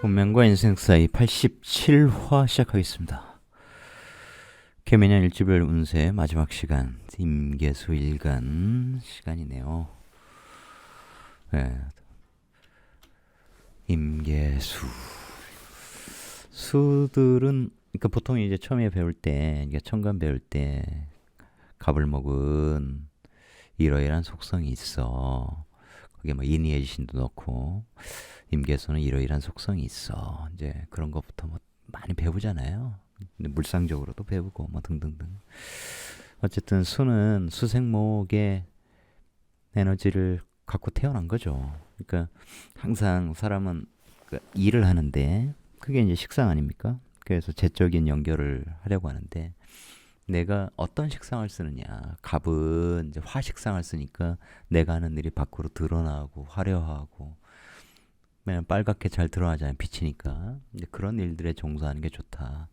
운명과 인생 사이 87화 시작하겠습니다. 개매년 일주별 운세 마지막 시간 임계수 일간 시간이네요. 네. 임계수 수들은 그러니까 보통 이제 처음에 배울 때, 그러니까 천간 배울 때 갑을 먹은 이러이러한 속성이 있어. 거기에 뭐 인의의 신도 넣고 임계수는 이러이러한 속성이 있어. 이제 그런 것부터 뭐 많이 배우잖아요. 물상적으로도 배우고 뭐 등등등. 어쨌든 수는 수생목의 에너지를 갖고 태어난 거죠. 그러니까 항상 사람은 그 일을 하는데 그게 이제 식상 아닙니까? 그래서 재적인 연결을 하려고 하는데 내가 어떤 식상을 쓰느냐. 갑은 이제 화식상을 쓰니까 내가 하는 일이 밖으로 드러나고 화려하고 맨날 빨갛게 잘 드러나잖아요. 비치니까. 이제 그런 일들에 종사하는 게 좋다.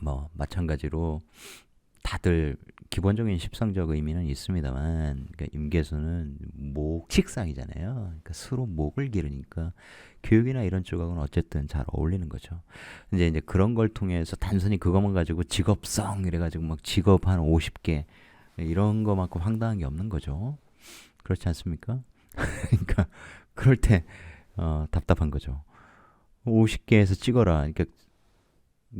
뭐 마찬가지로 다들 기본적인 십상적 의미는 있습니다만, 그러니까 임계수는 목식상이잖아요. 그러니까 수로 목을 기르니까 교육이나 이런 쪽하고는 어쨌든 잘 어울리는 거죠. 이제 그런 걸 통해서 단순히 그것만 가지고 직업성 이래가지고 막 직업 한 50개 이런 거만큼 황당한 게 없는 거죠. 그렇지 않습니까? 그러니까 그럴 때 답답한 거죠. 50개에서 찍어라. 그러니까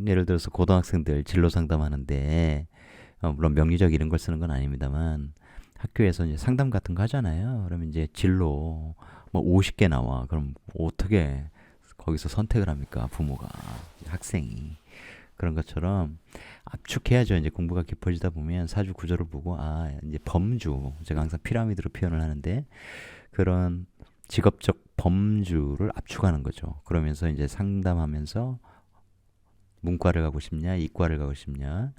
예를 들어서 고등학생들 진로 상담하는데 물론 명리적 이런 걸 쓰는 건 아닙니다만 학교에서 이제 상담 같은 거 하잖아요. 그러면 이제 진로 뭐 50개 나와. 그럼 어떻게 거기서 선택을 합니까? 부모가 학생이 그런 것처럼 압축해야죠. 이제 공부가 깊어지다 보면 사주 구조를 보고 이제 범주 제가 항상 피라미드로 표현을 하는데 그런 직업적 범주를 압축하는 거죠. 그러면서 이제 상담하면서 문과를 가고 싶냐, 이과를 가고 싶냐,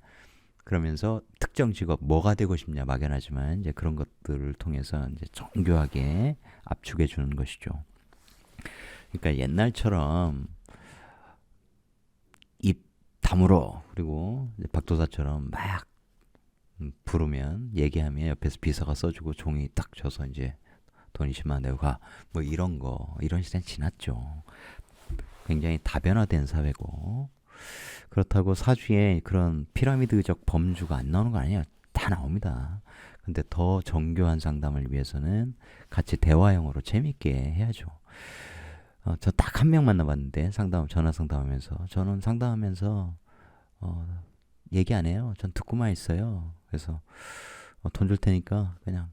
그러면서 특정 직업 뭐가 되고 싶냐 막연하지만 이제 그런 것들을 통해서 이제 정교하게 압축해 주는 것이죠. 그러니까 옛날처럼 입 다물어 그리고 박도사처럼 막 부르면 얘기하면 옆에서 비서가 써주고 종이 딱 줘서 이제 돈 20만 원 내고 가. 뭐 이런 거 이런 시대는 지났죠. 굉장히 다변화된 사회고 그렇다고 사주에 그런 피라미드적 범주가 안 나오는 거 아니에요. 다 나옵니다. 근데 더 정교한 상담을 위해서는 같이 대화형으로 재밌게 해야죠. 저 딱 한 명 만나봤는데 전화 상담하면서 저는 상담하면서 얘기 안 해요. 전 듣고만 있어요. 그래서 돈 줄 테니까 그냥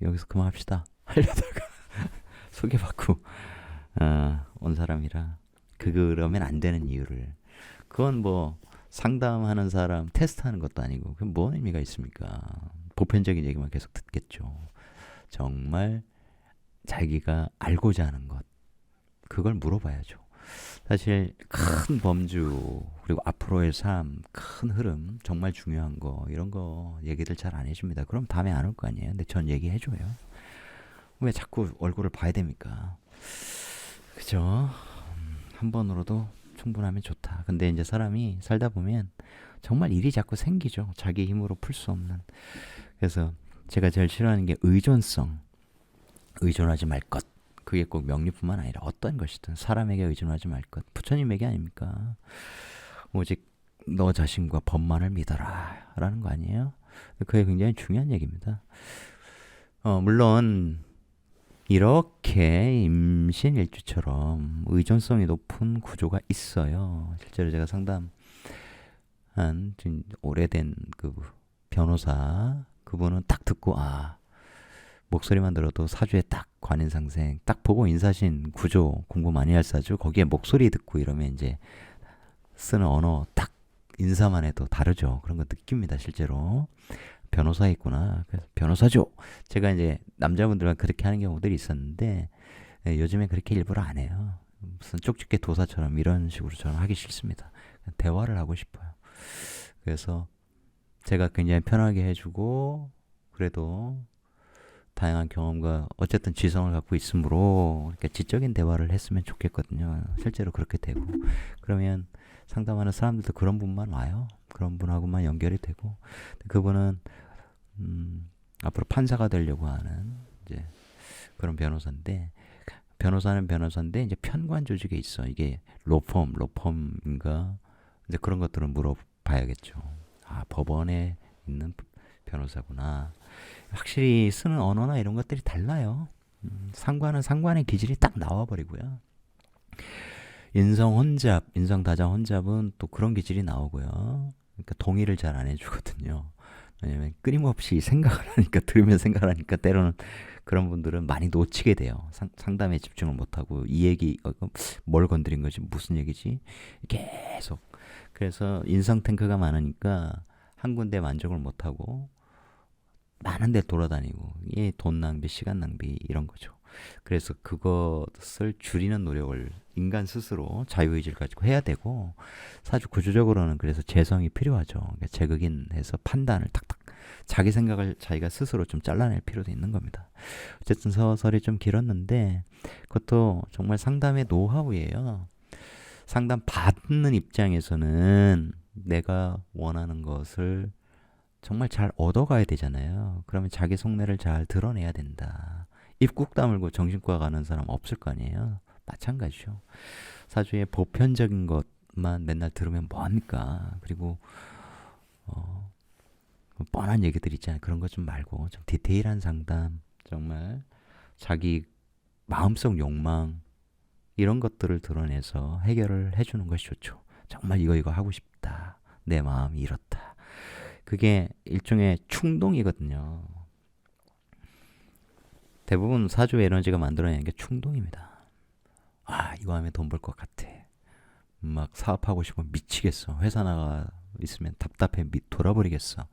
여기서 그만합시다. 하려다가 소개받고 온 사람이라 그러면 안 되는 이유를 그건 뭐 상담하는 사람 테스트하는 것도 아니고 그건 뭔 의미가 있습니까? 보편적인 얘기만 계속 듣겠죠. 정말 자기가 알고자 하는 것 그걸 물어봐야죠. 사실 큰 범주 그리고 앞으로의 삶, 큰 흐름 정말 중요한 거 이런 거 얘기들 잘 안 해줍니다. 그럼 다음에 안 올 거 아니에요. 근데 전 얘기해줘요. 왜 자꾸 얼굴을 봐야 됩니까? 그죠? 한 번으로도 충분하면 좋다. 근데 이제 사람이 살다 보면 정말 일이 자꾸 생기죠. 자기 힘으로 풀 수 없는. 그래서 제가 제일 싫어하는 게 의존성. 의존하지 말 것. 그게 꼭 명리뿐만 아니라 어떤 것이든 사람에게 의존하지 말 것. 부처님에게 아닙니까? 오직 너 자신과 법만을 믿어라. 라는 거 아니에요? 그게 굉장히 중요한 얘기입니다. 물론 이렇게 임신일주처럼 의존성이 높은 구조가 있어요. 실제로 제가 상담한 좀 오래된 그 변호사 그분은 딱 듣고 목소리만 들어도 사주에 딱 관인상생 딱 보고 인사신 구조 공부 많이 할 사주 거기에 목소리 듣고 이러면 이제 쓰는 언어 딱 인사만 해도 다르죠. 그런 거 느낍니다. 실제로 변호사 있구나. 그래서 변호사죠. 제가 이제 남자분들과 그렇게 하는 경우들이 있었는데 요즘엔 그렇게 일부러 안 해요. 무슨 쪽집게 도사처럼 이런 식으로 저는 하기 싫습니다. 대화를 하고 싶어요. 그래서 제가 굉장히 편하게 해주고 그래도 다양한 경험과 어쨌든 지성을 갖고 있으므로 이렇게 지적인 대화를 했으면 좋겠거든요. 실제로 그렇게 되고 그러면 상담하는 사람들도 그런 분만 와요. 그런 분하고만 연결이 되고 그분은 앞으로 판사가 되려고 하는 이제 그런 변호사인데 변호사는 변호사인데 이제 편관 조직에 있어. 이게 로펌인가? 이제 그런 것들은 물어봐야겠죠. 아, 법원에 있는 변호사구나. 확실히 쓰는 언어나 이런 것들이 달라요. 상관은 상관의 기질이 딱 나와버리고요. 인성 혼잡, 인성 다자 혼잡은 또 그런 기질이 나오고요. 그러니까 동의를 잘 안 해주거든요. 왜냐면 끊임없이 생각을 하니까, 들으면 생각을 하니까 때로는 그런 분들은 많이 놓치게 돼요. 상담에 집중을 못하고 이 얘기 뭘 건드린 거지, 무슨 얘기지, 계속. 그래서 인성 탱크가 많으니까 한 군데 만족을 못하고 많은 데 돌아다니고, 이게 돈 낭비, 시간 낭비 이런 거죠. 그래서 그것을 줄이는 노력을 인간 스스로 자유의지를 가지고 해야 되고, 사주 구조적으로는 그래서 재성이 필요하죠. 그러니까 재극인해서 판단을 탁탁, 자기 생각을 자기가 스스로 좀 잘라낼 필요도 있는 겁니다. 어쨌든 서설이 좀 길었는데 그것도 정말 상담의 노하우예요. 상담 받는 입장에서는 내가 원하는 것을 정말 잘 얻어가야 되잖아요. 그러면 자기 속내를 잘 드러내야 된다. 입국 다물고 정신과 가는 사람 없을 거 아니에요. 마찬가지죠. 사주의 보편적인 것만 맨날 들으면 뭐합니까? 그리고 뻔한 얘기들 있잖아요. 그런 것 좀 말고 좀 디테일한 상담, 정말 자기 마음속 욕망 이런 것들을 드러내서 해결을 해주는 것이 좋죠. 정말 이거 하고 싶다. 내 마음이 이렇다. 그게 일종의 충동이거든요. 대부분 사주의 에너지가 만들어내는 게 충동입니다. 아, 이거 하면 돈 벌 것 같아. 막 사업하고 싶으면 미치겠어. 회사 나가 있으면 답답해 돌아버리겠어.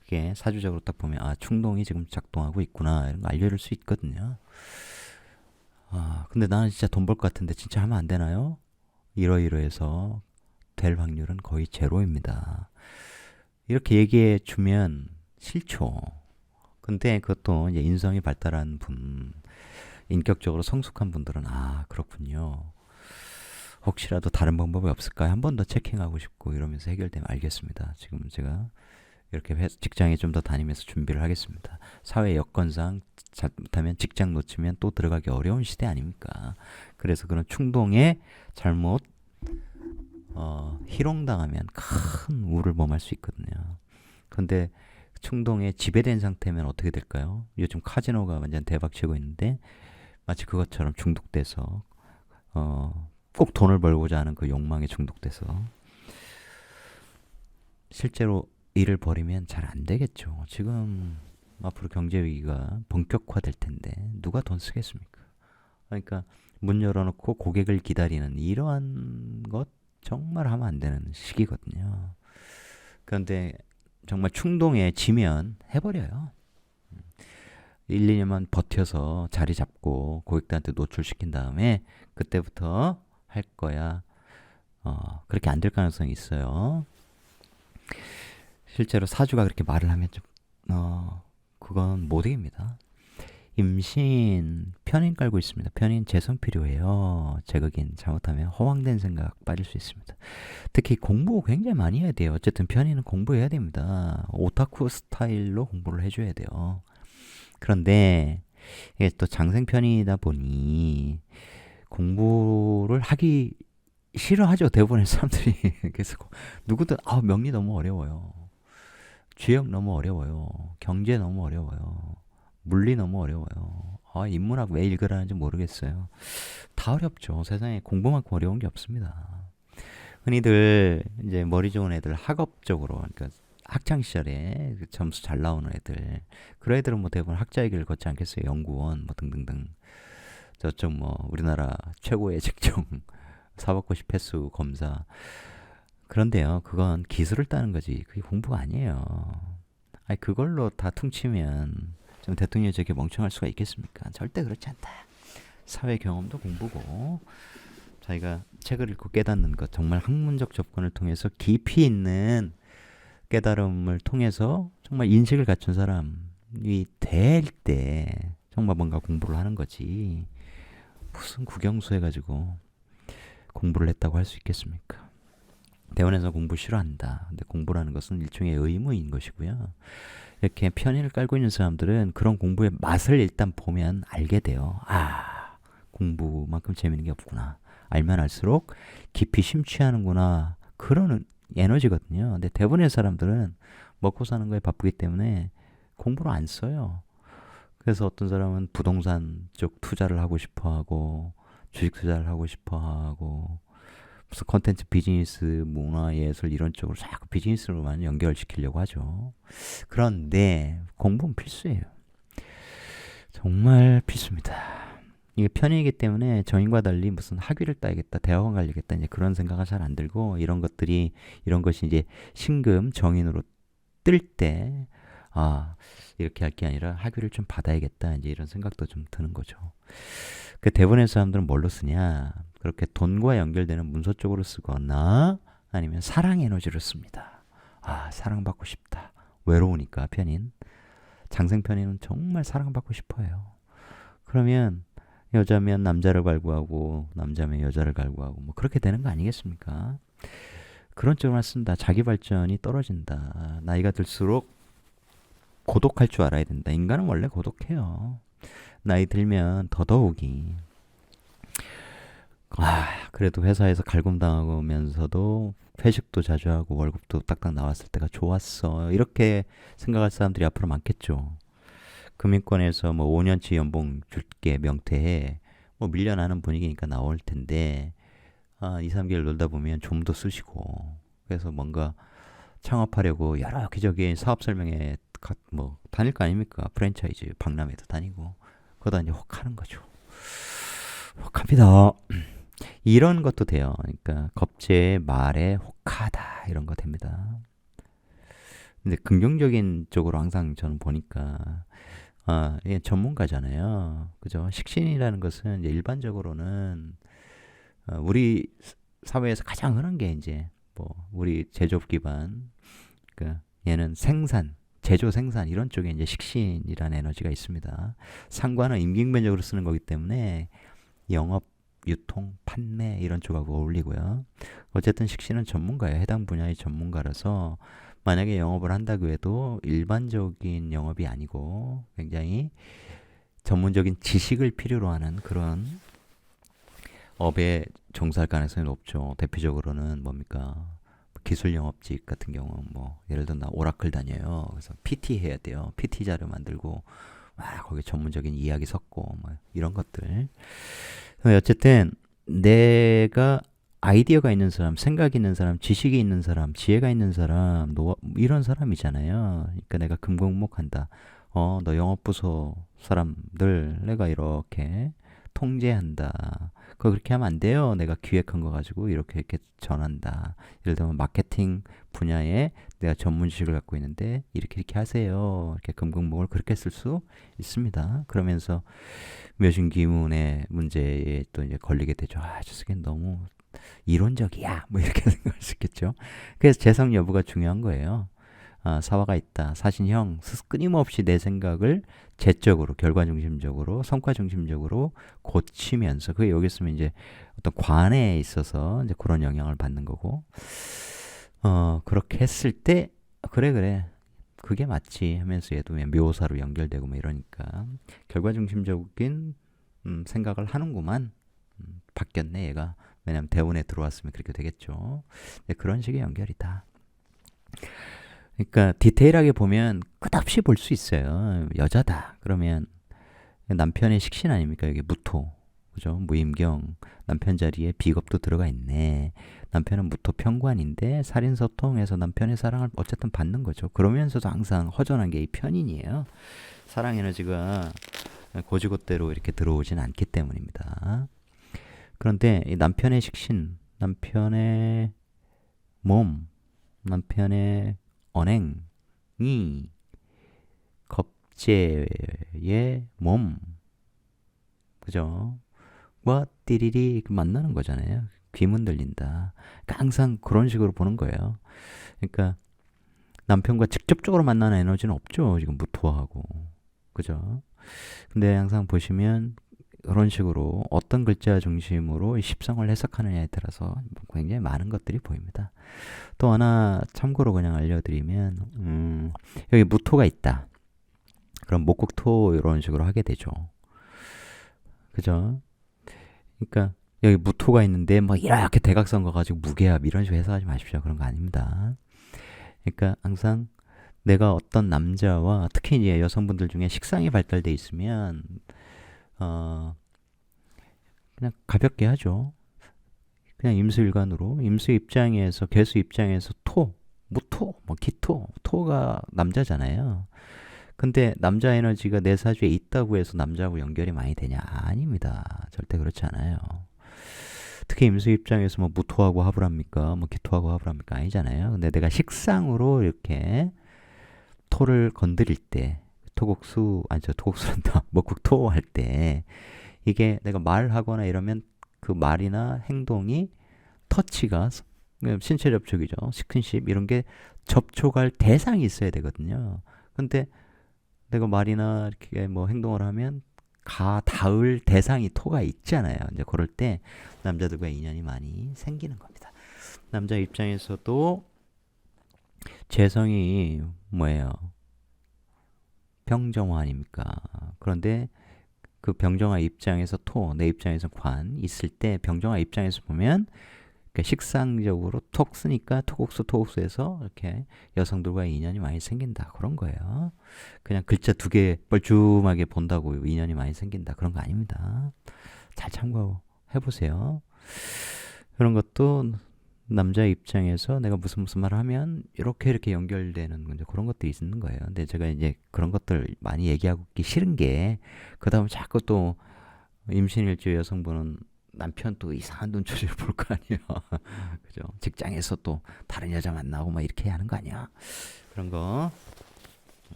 그게 사주적으로 딱 보면 아, 충동이 지금 작동하고 있구나, 이런 거 알려줄 수 있거든요. 아, 근데 나는 진짜 돈 벌 것 같은데 진짜 하면 안 되나요? 이러이러해서 될 확률은 거의 제로입니다. 이렇게 얘기해 주면 싫죠. 근데 그것도 이제 인성이 발달한 분, 인격적으로 성숙한 분들은 아, 그렇군요. 혹시라도 다른 방법이 없을까요? 한 번 더 체킹하고 싶고 이러면서 해결되면 알겠습니다. 지금 제가 이렇게 직장에 좀 더 다니면서 준비를 하겠습니다. 사회 여건상 잘못하면 직장 놓치면 또 들어가기 어려운 시대 아닙니까? 그래서 그런 충동에 잘못 희롱당하면 큰 우를 범할 수 있거든요. 그런데 충동에 지배된 상태면 어떻게 될까요? 요즘 카지노가 완전 대박치고 있는데 마치 그것처럼 중독돼서 꼭 돈을 벌고자 하는 그 욕망에 중독돼서 실제로 일을 벌이면 잘 안 되겠죠. 지금 앞으로 경제 위기가 본격화될 텐데 누가 돈 쓰겠습니까? 그러니까 문 열어놓고 고객을 기다리는 이러한 것 정말 하면 안 되는 시기거든요. 그런데 정말 충동에 지면 해버려요. 1, 2년만 버텨서 자리 잡고 고객들한테 노출시킨 다음에 그때부터 할 거야. 그렇게 안 될 가능성이 있어요. 실제로 사주가 그렇게 말을 하면 좀 그건 못 이깁니다. 임신 편인 깔고 있습니다. 편인 재성 필요해요. 제극인 잘못하면 허황된 생각 빠질 수 있습니다. 특히 공부 굉장히 많이 해야 돼요. 어쨌든 편인은 공부해야 됩니다. 오타쿠 스타일로 공부를 해줘야 돼요. 그런데 이게 또 장생편이다 보니 공부를 하기 싫어하죠. 대부분의 사람들이. 그래서 누구든 명리 너무 어려워요. 주역 너무 어려워요. 경제 너무 어려워요. 물리 너무 어려워요. 인문학 왜 읽으라는지 모르겠어요. 다 어렵죠. 세상에 공부만큼 어려운 게 없습니다. 흔히들 이제 머리 좋은 애들 학업적으로, 그러니까 학창 시절에 점수 잘 나오는 애들, 그런 애들은 뭐 대부분 학자의 길을 걷지 않겠어요. 연구원 뭐 등등등. 저쪽 뭐 우리나라 최고의 직종 사법고시 패스 검사. 그런데요, 그건 기술을 따는 거지 그게 공부가 아니에요. 아니, 그걸로 다 퉁치면 좀 대통령이 저렇게 멍청할 수가 있겠습니까? 절대 그렇지 않다. 사회 경험도 공부고, 자기가 책을 읽고 깨닫는 것, 정말 학문적 접근을 통해서 깊이 있는 깨달음을 통해서 정말 인식을 갖춘 사람이 될 때 정말 뭔가 공부를 하는 거지, 무슨 국영수 해가지고 공부를 했다고 할 수 있겠습니까? 대원에서 공부 싫어한다. 근데 공부라는 것은 일종의 의무인 것이고요. 이렇게 편의를 깔고 있는 사람들은 그런 공부의 맛을 일단 보면 알게 돼요. 공부만큼 재밌는 게 없구나. 알면 알수록 깊이 심취하는구나. 그런 에너지거든요. 근데 대부분의 사람들은 먹고 사는 거에 바쁘기 때문에 공부를 안 써요. 그래서 어떤 사람은 부동산 쪽 투자를 하고 싶어 하고, 주식 투자를 하고 싶어 하고, 무슨 컨텐츠 비즈니스, 문화, 예술 이런 쪽으로 자꾸 비즈니스로만 연결시키려고 하죠. 그런데 공부는 필수예요. 정말 필수입니다. 이게 편의이기 때문에 저인과 달리 무슨 학위를 따야겠다, 대학원 가야겠다 이제 그런 생각은 잘 안 들고 이런 것이 이제 신금 정인으로 뜰 때 이렇게 할 게 아니라 학위를 좀 받아야겠다 이제 이런 생각도 좀 드는 거죠. 그 대부분의 사람들은 뭘로 쓰냐? 그렇게 돈과 연결되는 문서 쪽으로 쓰거나 아니면 사랑 에너지로 씁니다. 사랑받고 싶다. 외로우니까 편인. 장생 편인은 정말 사랑받고 싶어요. 그러면 여자면 남자를 갈구하고 남자면 여자를 갈구하고 뭐 그렇게 되는 거 아니겠습니까? 그런 쪽으로만 쓴다. 자기 발전이 떨어진다. 나이가 들수록 고독할 줄 알아야 된다. 인간은 원래 고독해요. 나이 들면 더더욱이 그래도 회사에서 갈굼당하면서도 회식도 자주 하고 월급도 딱딱 나왔을 때가 좋았어. 이렇게 생각할 사람들이 앞으로 많겠죠. 금융권에서 뭐 5년치 연봉 줄게 명태해 뭐 밀려나는 분위기니까 나올 텐데 2, 3개월 놀다 보면 좀 더 쓰시고 그래서 뭔가 창업하려고 여러 기저귀 사업 설명회 뭐 다닐 거 아닙니까? 프랜차이즈 박람회도 다니고 그러다 이제 혹하는 거죠. 혹합니다. 이런 것도 돼요. 그러니까 겁제 말에 혹하다 이런 거 됩니다. 근데 긍정적인 쪽으로 항상 저는 보니까 예, 전문가잖아요. 그죠? 식신이라는 것은 이제 일반적으로는 우리 사회에서 가장 흔한 게 이제 뭐 우리 제조업 기반 얘는 생산 제조 생산 이런 쪽에 이제 식신이라는 에너지가 있습니다. 상관은 임기응변적으로 쓰는 거기 때문에 영업, 유통, 판매 이런 쪽하고 어울리고요. 어쨌든 식신은 전문가예요. 해당 분야의 전문가라서 만약에 영업을 한다고 해도 일반적인 영업이 아니고 굉장히 전문적인 지식을 필요로 하는 그런 업에 종사할 가능성이 높죠. 대표적으로는 뭡니까? 기술 영업직 같은 경우 뭐 예를 들어 나 오라클 다녀요. 그래서 PT 해야 돼요. PT 자료 만들고 거기 전문적인 이야기 섞고 뭐 이런 것들. 어쨌든 내가 아이디어가 있는 사람, 생각 있는 사람, 지식이 있는 사람, 지혜가 있는 사람, 이런 사람이잖아요. 그러니까 내가 금공목한다. 너 영업부서 사람들 내가 이렇게 통제한다. 그거 그렇게 하면 안 돼요. 내가 기획한 거 가지고 이렇게 전한다. 예를 들면 마케팅 분야에 내가 전문 지식을 갖고 있는데 이렇게 하세요. 이렇게 금공목을 그렇게 쓸 수 있습니다. 그러면서 묘신기문의 문제에 또 이제 걸리게 되죠. 저 새끼는 너무 이론적이야. 뭐 이렇게 생각할 수 있겠죠. 그래서 재성 여부가 중요한 거예요. 사화가 있다. 사신형 끊임없이 내 생각을 재적으로 결과 중심적으로 성과 중심적으로 고치면서 그게 여기 있으면 이제 어떤 관에 있어서 이제 그런 영향을 받는 거고 그렇게 했을 때 그래 그게 맞지 하면서 얘도 묘사로 연결되고 뭐 이러니까 결과 중심적인 생각을 하는구만. 바뀌었네 얘가. 왜냐면 대운에 들어왔으면 그렇게 되겠죠. 그런 식의 연결이다. 그러니까 디테일하게 보면 끝없이 볼 수 있어요. 여자다. 그러면 남편의 식신 아닙니까? 여기 무토. 그죠? 무임경. 남편 자리에 비겁도 들어가 있네. 남편은 무토 편관인데 살인소통해서 남편의 사랑을 어쨌든 받는 거죠. 그러면서도 항상 허전한 게 이 편인이에요. 사랑 에너지가 고지고대로 이렇게 들어오진 않기 때문입니다. 그런데 이 남편의 식신, 남편의 몸, 남편의 언행이 겁제의 몸, 그죠? 와 띠리리 만나는 거잖아요. 귀문 들린다. 그러니까 항상 그런 식으로 보는 거예요. 그러니까 남편과 직접적으로 만나는 에너지는 없죠. 지금 무토하고, 그죠? 근데 항상 보시면 그런 식으로 어떤 글자 중심으로 십성을 해석하느냐에 따라서 굉장히 많은 것들이 보입니다. 또 하나 참고로 그냥 알려드리면 여기 무토가 있다. 그럼 목국토 이런 식으로 하게 되죠. 그죠? 그러니까 여기 무토가 있는데 막 이렇게 대각선 가가지고 무게압 이런 식으로 해석하지 마십시오. 그런 거 아닙니다. 그러니까 항상 내가 어떤 남자와 특히 이제 여성분들 중에 식상이 발달돼 있으면 그냥 가볍게 하죠. 그냥 임수일관으로 임수 입장에서 개수 입장에서 무토, 뭐 기토, 토가 남자잖아요. 근데 남자 에너지가 내 사주에 있다고 해서 남자하고 연결이 많이 되냐? 아닙니다. 절대 그렇지 않아요. 특히 임수 입장에서 뭐 무토하고 합을 합니까? 뭐 기토하고 합을 합니까? 아니잖아요. 근데 내가 식상으로 이렇게 토를 건드릴 때 토곡수란다. 목국토 할 때 이게 내가 말하거나 이러면 그 말이나 행동이 터치가 신체 접촉이죠. 스킨십 이런 게 접촉할 대상이 있어야 되거든요. 근데 내가 말이나 이렇게 뭐 행동을 하면 닿을 대상이 토가 있잖아요. 이제 그럴 때 남자들과 인연이 많이 생기는 겁니다. 남자 입장에서도 재성이 뭐예요? 병정화 아닙니까? 그런데 그 병정화 입장에서 내 입장에서 관 있을 때 병정화 입장에서 보면 그러니까 식상적으로 톡 쓰니까 토곡수에서 이렇게 여성들과 인연이 많이 생긴다. 그런 거예요. 그냥 글자 2개 뻘쭘하게 본다고 인연이 많이 생긴다. 그런 거 아닙니다. 잘 참고해보세요. 그런 것도 남자 입장에서 내가 무슨 말을 하면 이렇게 연결되는 그런 것들이 있는 거예요. 근데 제가 이제 그런 것들 많이 얘기하기 싫은 게 그다음에 자꾸 또 임신일주 여성분은 남편 또 이상한 눈초리를 볼 거 아니에요. 그죠? 직장에서 또 다른 여자 만나고 막 이렇게 하는 거 아니야? 그런 거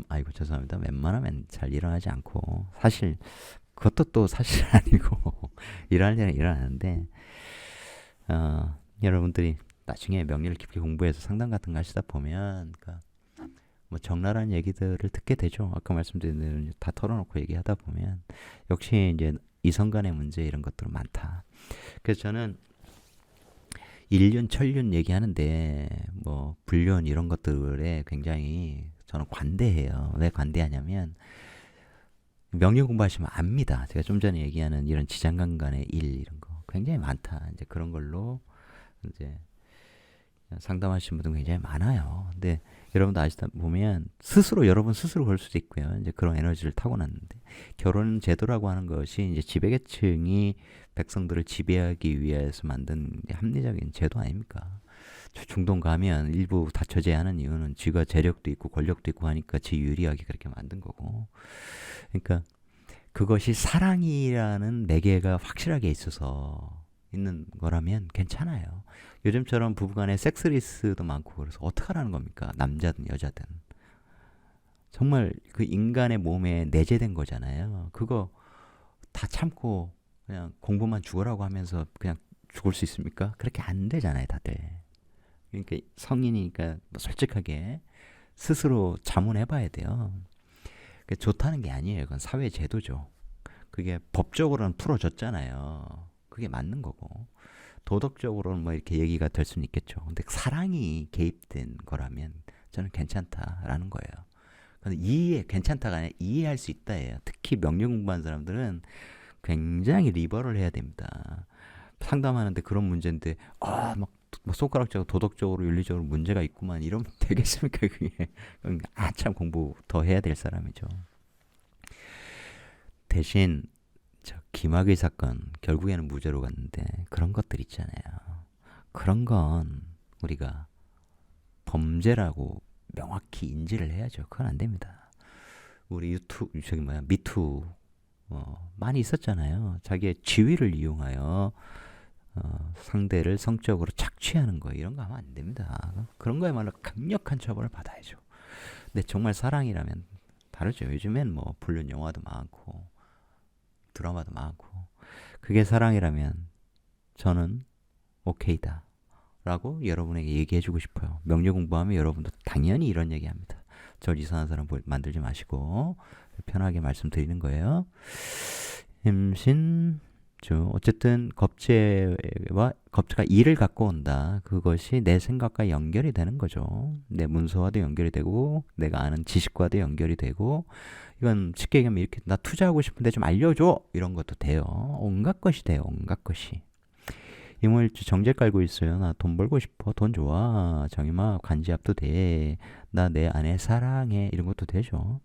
아이고 죄송합니다. 웬만하면 잘 일어나지 않고 사실 그것도 또 사실 아니고 일어날 때는 일어나는데 여러분들이 나중에 명리를 깊게 공부해서 상담 같은 거 하시다 보면 그러니까 뭐 적나라한 얘기들을 듣게 되죠. 아까 말씀드린 대로 다 털어놓고 얘기하다 보면 역시 이제 이성 간의 문제 이런 것들은 많다. 그래서 저는 일륜, 천륜 얘기하는데 뭐 불륜 이런 것들에 굉장히 저는 관대해요. 왜 관대하냐면 명리 공부하시면 압니다. 제가 좀 전에 얘기하는 이런 지장간 간의 일 이런 거 굉장히 많다. 이제 그런 걸로 이제 상담하시는 분들 굉장히 많아요. 근데 여러분도 아시다 보면 여러분 스스로 그럴 수도 있고요. 이제 그런 에너지를 타고났는데 결혼 제도라고 하는 것이 이제 지배계층이 백성들을 지배하기 위해서 만든 합리적인 제도 아닙니까? 중동 가면 일부 다 처제하는 이유는 지가 재력도 있고 권력도 있고 하니까 지 유리하게 그렇게 만든 거고. 그러니까 그것이 사랑이라는 매개가 확실하게 있어서 있는 거라면 괜찮아요. 요즘처럼 부부간에 섹스리스도 많고 그래서 어떡하라는 겁니까? 남자든 여자든. 정말 그 인간의 몸에 내재된 거잖아요. 그거 다 참고 그냥 공부만 죽으라고 하면서 그냥 죽을 수 있습니까? 그렇게 안 되잖아요, 다들. 그러니까 성인이니까 뭐 솔직하게 스스로 자문해봐야 돼요. 좋다는 게 아니에요. 그건 사회 제도죠. 그게 법적으로는 풀어졌잖아요. 그게 맞는 거고. 도덕적으로는 뭐 이렇게 얘기가 될 수는 있겠죠. 근데 사랑이 개입된 거라면 저는 괜찮다라는 거예요. 근데 괜찮다가 아니라 이해할 수 있다예요. 특히 명령 공부한 사람들은 굉장히 리버럴 해야 됩니다. 상담하는데 그런 문제인데 막 손가락질하고 도덕적으로 윤리적으로 문제가 있구만 이러면 되겠습니까? 그게 한참 공부 더 해야 될 사람이죠. 대신 김학의 사건 결국에는 무죄로 갔는데 그런 것들 있잖아요. 그런 건 우리가 범죄라고 명확히 인지를 해야죠. 그건 안 됩니다. 우리 미투 많이 있었잖아요. 자기의 지위를 이용하여 상대를 성적으로 착취하는 거 이런 거 하면 안 됩니다. 그런 거야말로 강력한 처벌을 받아야죠. 근데 정말 사랑이라면 다르죠. 요즘엔 뭐 불륜 영화도 많고 드라마도 많고 그게 사랑이라면 저는 오케이다 라고 여러분에게 얘기해주고 싶어요. 명리 공부하면 여러분도 당연히 이런 얘기합니다. 절 이상한 사람 만들지 마시고 편하게 말씀드리는 거예요. 임신 어쨌든 겁재가 일을 갖고 온다. 그것이 내 생각과 연결이 되는 거죠. 내 문서와도 연결이 되고 내가 아는 지식과도 연결이 되고 이건 쉽게 얘기하면 이렇게 나 투자하고 싶은데 좀 알려줘 이런 것도 돼요. 온갖 것이 돼요. 온갖 것이. 이모일주 정제 깔고 있어요. 나 돈 벌고 싶어. 돈 좋아. 정임아 간지압도 돼. 나 내 아내 사랑해. 이런 것도 되죠.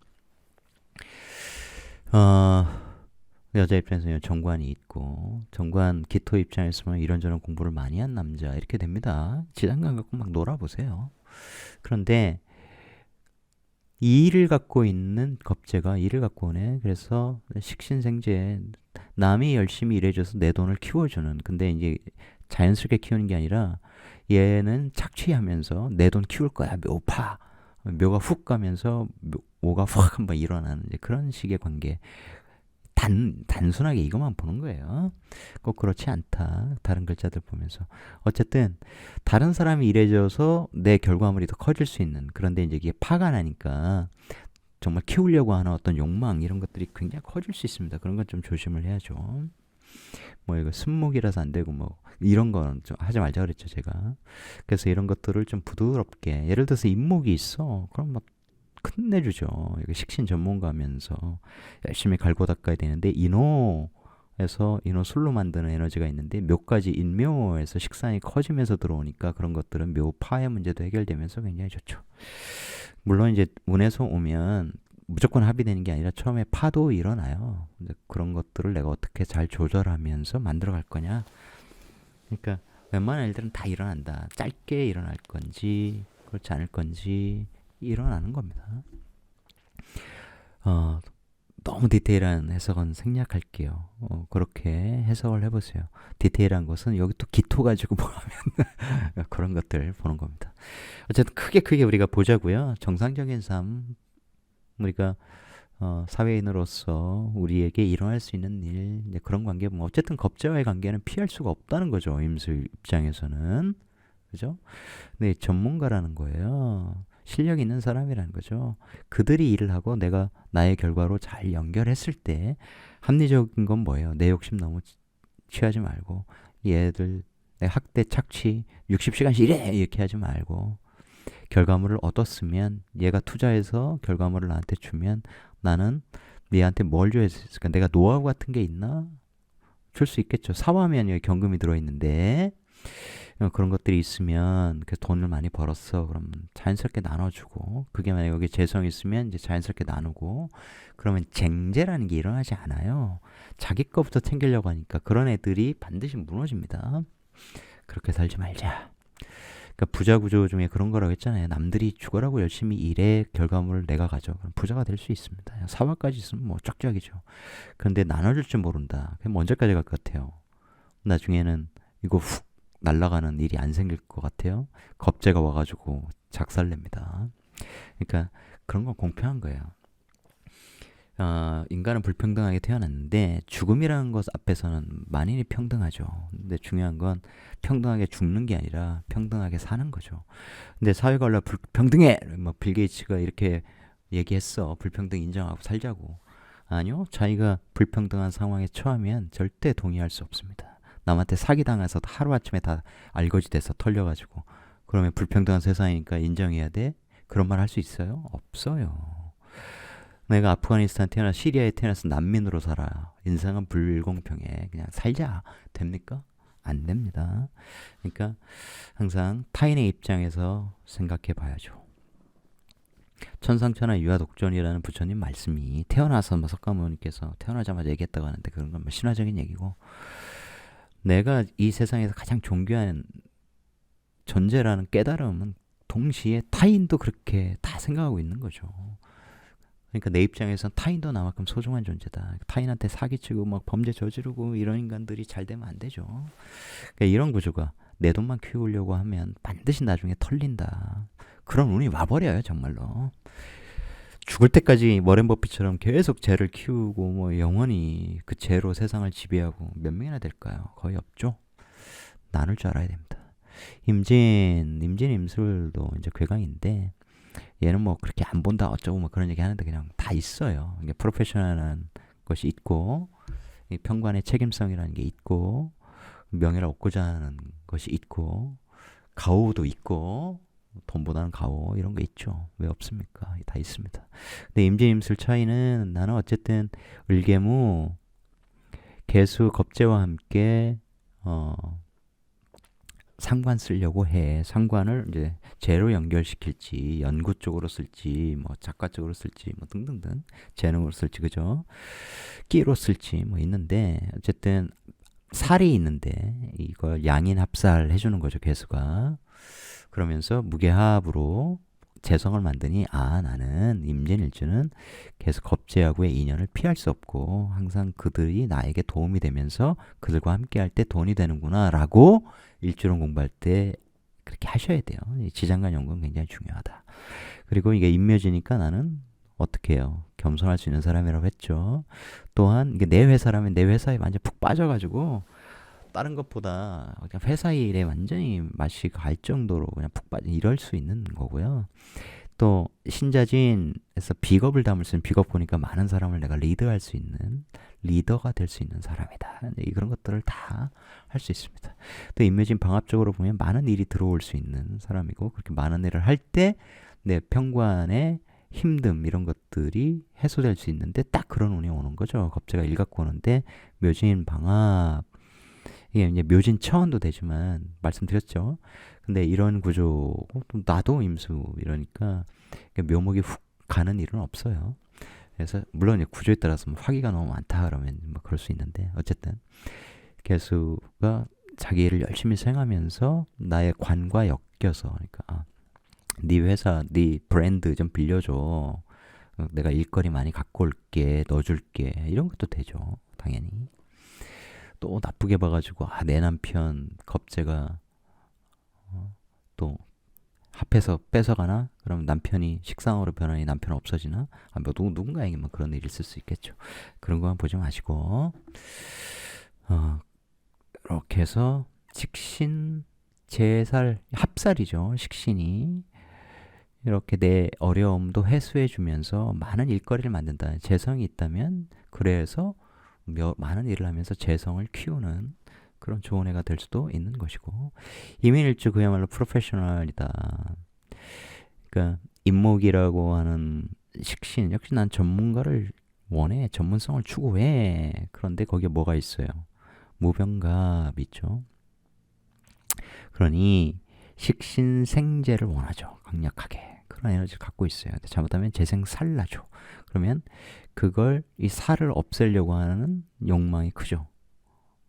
여자 입장에서는 정관이 있고 정관 기토 입장에서는 이런저런 공부를 많이 한 남자 이렇게 됩니다. 지장간 갖고 막 놀아보세요. 그런데 이 일을 갖고 있는 겁재가 일을 갖고 오네. 그래서 식신생재 남이 열심히 일해줘서 내 돈을 키워주는. 근데 이제 자연스럽게 키우는 게 아니라 얘는 착취하면서 내 돈 키울 거야. 묘파. 묘가 훅 가면서 묘가 확 한번 일어나는 이제 그런 식의 관계. 단순하게 이것만 보는 거예요. 꼭 그렇지 않다. 다른 글자들 보면서. 어쨌든 다른 사람이 일해줘서 내 결과물이 더 커질 수 있는. 그런데 이제 이게 파가 나니까 정말 키우려고 하는 어떤 욕망 이런 것들이 굉장히 커질 수 있습니다. 그런 건 좀 조심을 해야죠. 뭐 이거 순목이라서 안 되고 뭐 이런 건 좀 하지 말자 그랬죠 제가. 그래서 이런 것들을 좀 부드럽게 예를 들어서 인목이 있어. 그럼 막 끝내주죠. 여기 식신 전문가면서 열심히 갈고 닦아야 되는데 인호에서 인호술로 만드는 에너지가 있는데 묘까지 인묘에서 식상이 커지면서 들어오니까 그런 것들은 묘파의 문제도 해결되면서 굉장히 좋죠. 물론 이제 운에서 오면 무조건 합의되는 게 아니라 처음에 파도 일어나요. 근데 그런 것들을 내가 어떻게 잘 조절하면서 만들어 갈 거냐. 그러니까 웬만한 일들은 다 일어난다. 짧게 일어날 건지 그렇지 않을 건지 일어나는 겁니다. 너무 디테일한 해석은 생략할게요. 그렇게 해석을 해보세요. 디테일한 것은 여기 또 기토 가지고 뭐 하면 그런 것들 보는 겁니다. 어쨌든 크게 우리가 보자고요. 정상적인 삶 우리가 사회인으로서 우리에게 일어날 수 있는 일 이제 그런 관계 보면 어쨌든 겁재와의 관계는 피할 수가 없다는 거죠. 임수 입장에서는 그죠? 근데 전문가라는 거예요. 실력 있는 사람이라는 거죠. 그들이 일을 하고 내가 나의 결과로 잘 연결했을 때 합리적인 건 뭐예요? 내 욕심 너무 취하지 말고 얘들 내 학대 착취 60시간씩 일해 이렇게 하지 말고 결과물을 얻었으면 얘가 투자해서 결과물을 나한테 주면 나는 얘한테 뭘 줘야 했을까? 내가 노하우 같은 게 있나? 줄 수 있겠죠. 사과하면 여기 경금이 들어있는데 그런 것들이 있으면 그 돈을 많이 벌었어. 그럼 자연스럽게 나눠주고 그게 만약에 여기 재성이 있으면 이제 자연스럽게 나누고 그러면 쟁제라는 게 일어나지 않아요. 자기 거부터 챙기려고 하니까 그런 애들이 반드시 무너집니다. 그렇게 살지 말자. 그러니까 부자 구조 중에 그런 거라고 했잖아요. 남들이 죽어라고 열심히 일해 결과물을 내가 가져. 그럼 부자가 될 수 있습니다. 사과까지 있으면 뭐 쫙쫙이죠. 그런데 나눠줄 줄 모른다. 그럼 언제까지 갈 것 같아요? 나중에는 이거 훅 날아가는 일이 안 생길 것 같아요. 겁재가 와가지고 작살냅니다. 그러니까 그런 건 공평한 거예요. 인간은 불평등하게 태어났는데 죽음이라는 것 앞에서는 만인이 평등하죠. 근데 중요한 건 평등하게 죽는 게 아니라 평등하게 사는 거죠. 근데 사회가 원래 불평등해! 뭐 빌 게이츠가 이렇게 얘기했어. 불평등 인정하고 살자고. 아니요. 자기가 불평등한 상황에 처하면 절대 동의할 수 없습니다. 남한테 사기당해서 하루아침에 다 알거지 돼서 털려가지고 그러면 불평등한 세상이니까 인정해야 돼? 그런 말 할 수 있어요? 없어요. 내가 아프가니스탄 태어나서 시리아에 태어나서 난민으로 살아. 인생은 불공평해. 그냥 살자. 됩니까? 안 됩니다. 그러니까 항상 타인의 입장에서 생각해 봐야죠. 천상천하 유아독존이라는 부처님 말씀이 태어나서 석가모니께서 태어나자마자 얘기했다고 하는데 그런 건 뭐 신화적인 얘기고 내가 이 세상에서 가장 존귀한 존재라는 깨달음은 동시에 타인도 그렇게 다 생각하고 있는 거죠. 그러니까 내 입장에선 타인도 나만큼 소중한 존재다. 타인한테 사기치고 막 범죄 저지르고 이런 인간들이 잘 되면 안 되죠. 그러니까 이런 구조가 내 돈만 키우려고 하면 반드시 나중에 털린다. 그런 운이 와버려요 정말로. 죽을 때까지 워렌 버핏처럼 계속 재를 키우고 뭐 영원히 그 재로 세상을 지배하고 몇 명이나 될까요? 거의 없죠. 나눌 줄 알아야 됩니다. 임술도 이제 괴강인데 얘는 뭐 그렇게 안 본다 어쩌고 뭐 그런 얘기 하는데 그냥 다 있어요. 이게 프로페셔널한 것이 있고 이 평관의 책임성이라는 게 있고, 명예를 얻고자 하는 것이 있고, 가오도 있고, 돈보다는 가오 이런 거 있죠. 왜 없습니까? 다 있습니다. 근데 임진임술 차이는 나는 어쨌든 을개무 개수 겁재와 함께 상관 쓰려고 해. 상관을 이제 재로 연결시킬지, 연구 쪽으로 쓸지, 뭐 작가 쪽으로 쓸지, 뭐 등등등 재능으로 쓸지, 그죠? 끼로 쓸지 뭐 있는데 어쨌든 살이 있는데 이걸 양인 합살 해주는 거죠, 개수가. 그러면서 무게합으로 재성을 만드니 나는 임진일주는 계속 겁재하고의 인연을 피할 수 없고 항상 그들이 나에게 도움이 되면서 그들과 함께 할 때 돈이 되는구나 라고 일주론 공부할 때 그렇게 하셔야 돼요. 지장간 연구는 굉장히 중요하다. 그리고 이게 임묘지니까 나는 어떻게 해요? 겸손할 수 있는 사람이라고 했죠. 또한 이게 내 회사라면 내 회사에 완전 푹 빠져가지고 다른 것보다 그냥 회사 일에 완전히 맛이 갈 정도로 그냥 푹 빠져 이럴 수 있는 거고요. 또 신자진에서 비겁을 담을 수 있는 비겁 보니까 많은 사람을 내가 리드할 수 있는 리더가 될 수 있는 사람이다. 그런 것들을 다 할 수 있습니다. 또 임묘진 방합적으로 보면 많은 일이 들어올 수 있는 사람이고 그렇게 많은 일을 할 때 내 평관의 힘듦 이런 것들이 해소될 수 있는데 딱 그런 운이 오는 거죠. 겁재가 일 갖고 오는데 묘진 방합 이게 이제 묘진 차원도 되지만 말씀드렸죠. 근데 이런 구조 나도 임수 이러니까 묘목이 훅 가는 일은 없어요. 그래서 물론 구조에 따라서 뭐 화기가 너무 많다 그러면 뭐 그럴 수 있는데 어쨌든 개수가 자기 일을 열심히 수행하면서 나의 관과 엮여서 그러니까 네 회사 네 브랜드 좀 빌려줘. 내가 일거리 많이 갖고 올게 넣어줄게 이런 것도 되죠. 당연히. 또 나쁘게 봐가지고 내 남편 겁재가 또 합해서 뺏어가나? 그럼 남편이 식상으로 변하니 남편 없어지나? 뭐 누군가에게만 그런 일이 있을 수 있겠죠. 그런 거만 보지 마시고 이렇게 해서 식신 제살 합살이죠. 식신이 이렇게 내 어려움도 해소해주면서 많은 일거리를 만든다. 재성이 있다면 그래서 많은 일을 하면서 재성을 키우는 그런 좋은 애가 될 수도 있는 것이고 이민일주 그야말로 프로페셔널이다. 그러니까 임목이라고 하는 식신 역시 난 전문가를 원해. 전문성을 추구해. 그런데 거기에 뭐가 있어요? 무병갑 있죠. 그러니 식신생재를 원하죠. 강력하게. 그런 에너지를 갖고 있어요. 근데 잘못하면 재생살나죠. 그러면 그걸 이 살을 없애려고 하는 욕망이 크죠.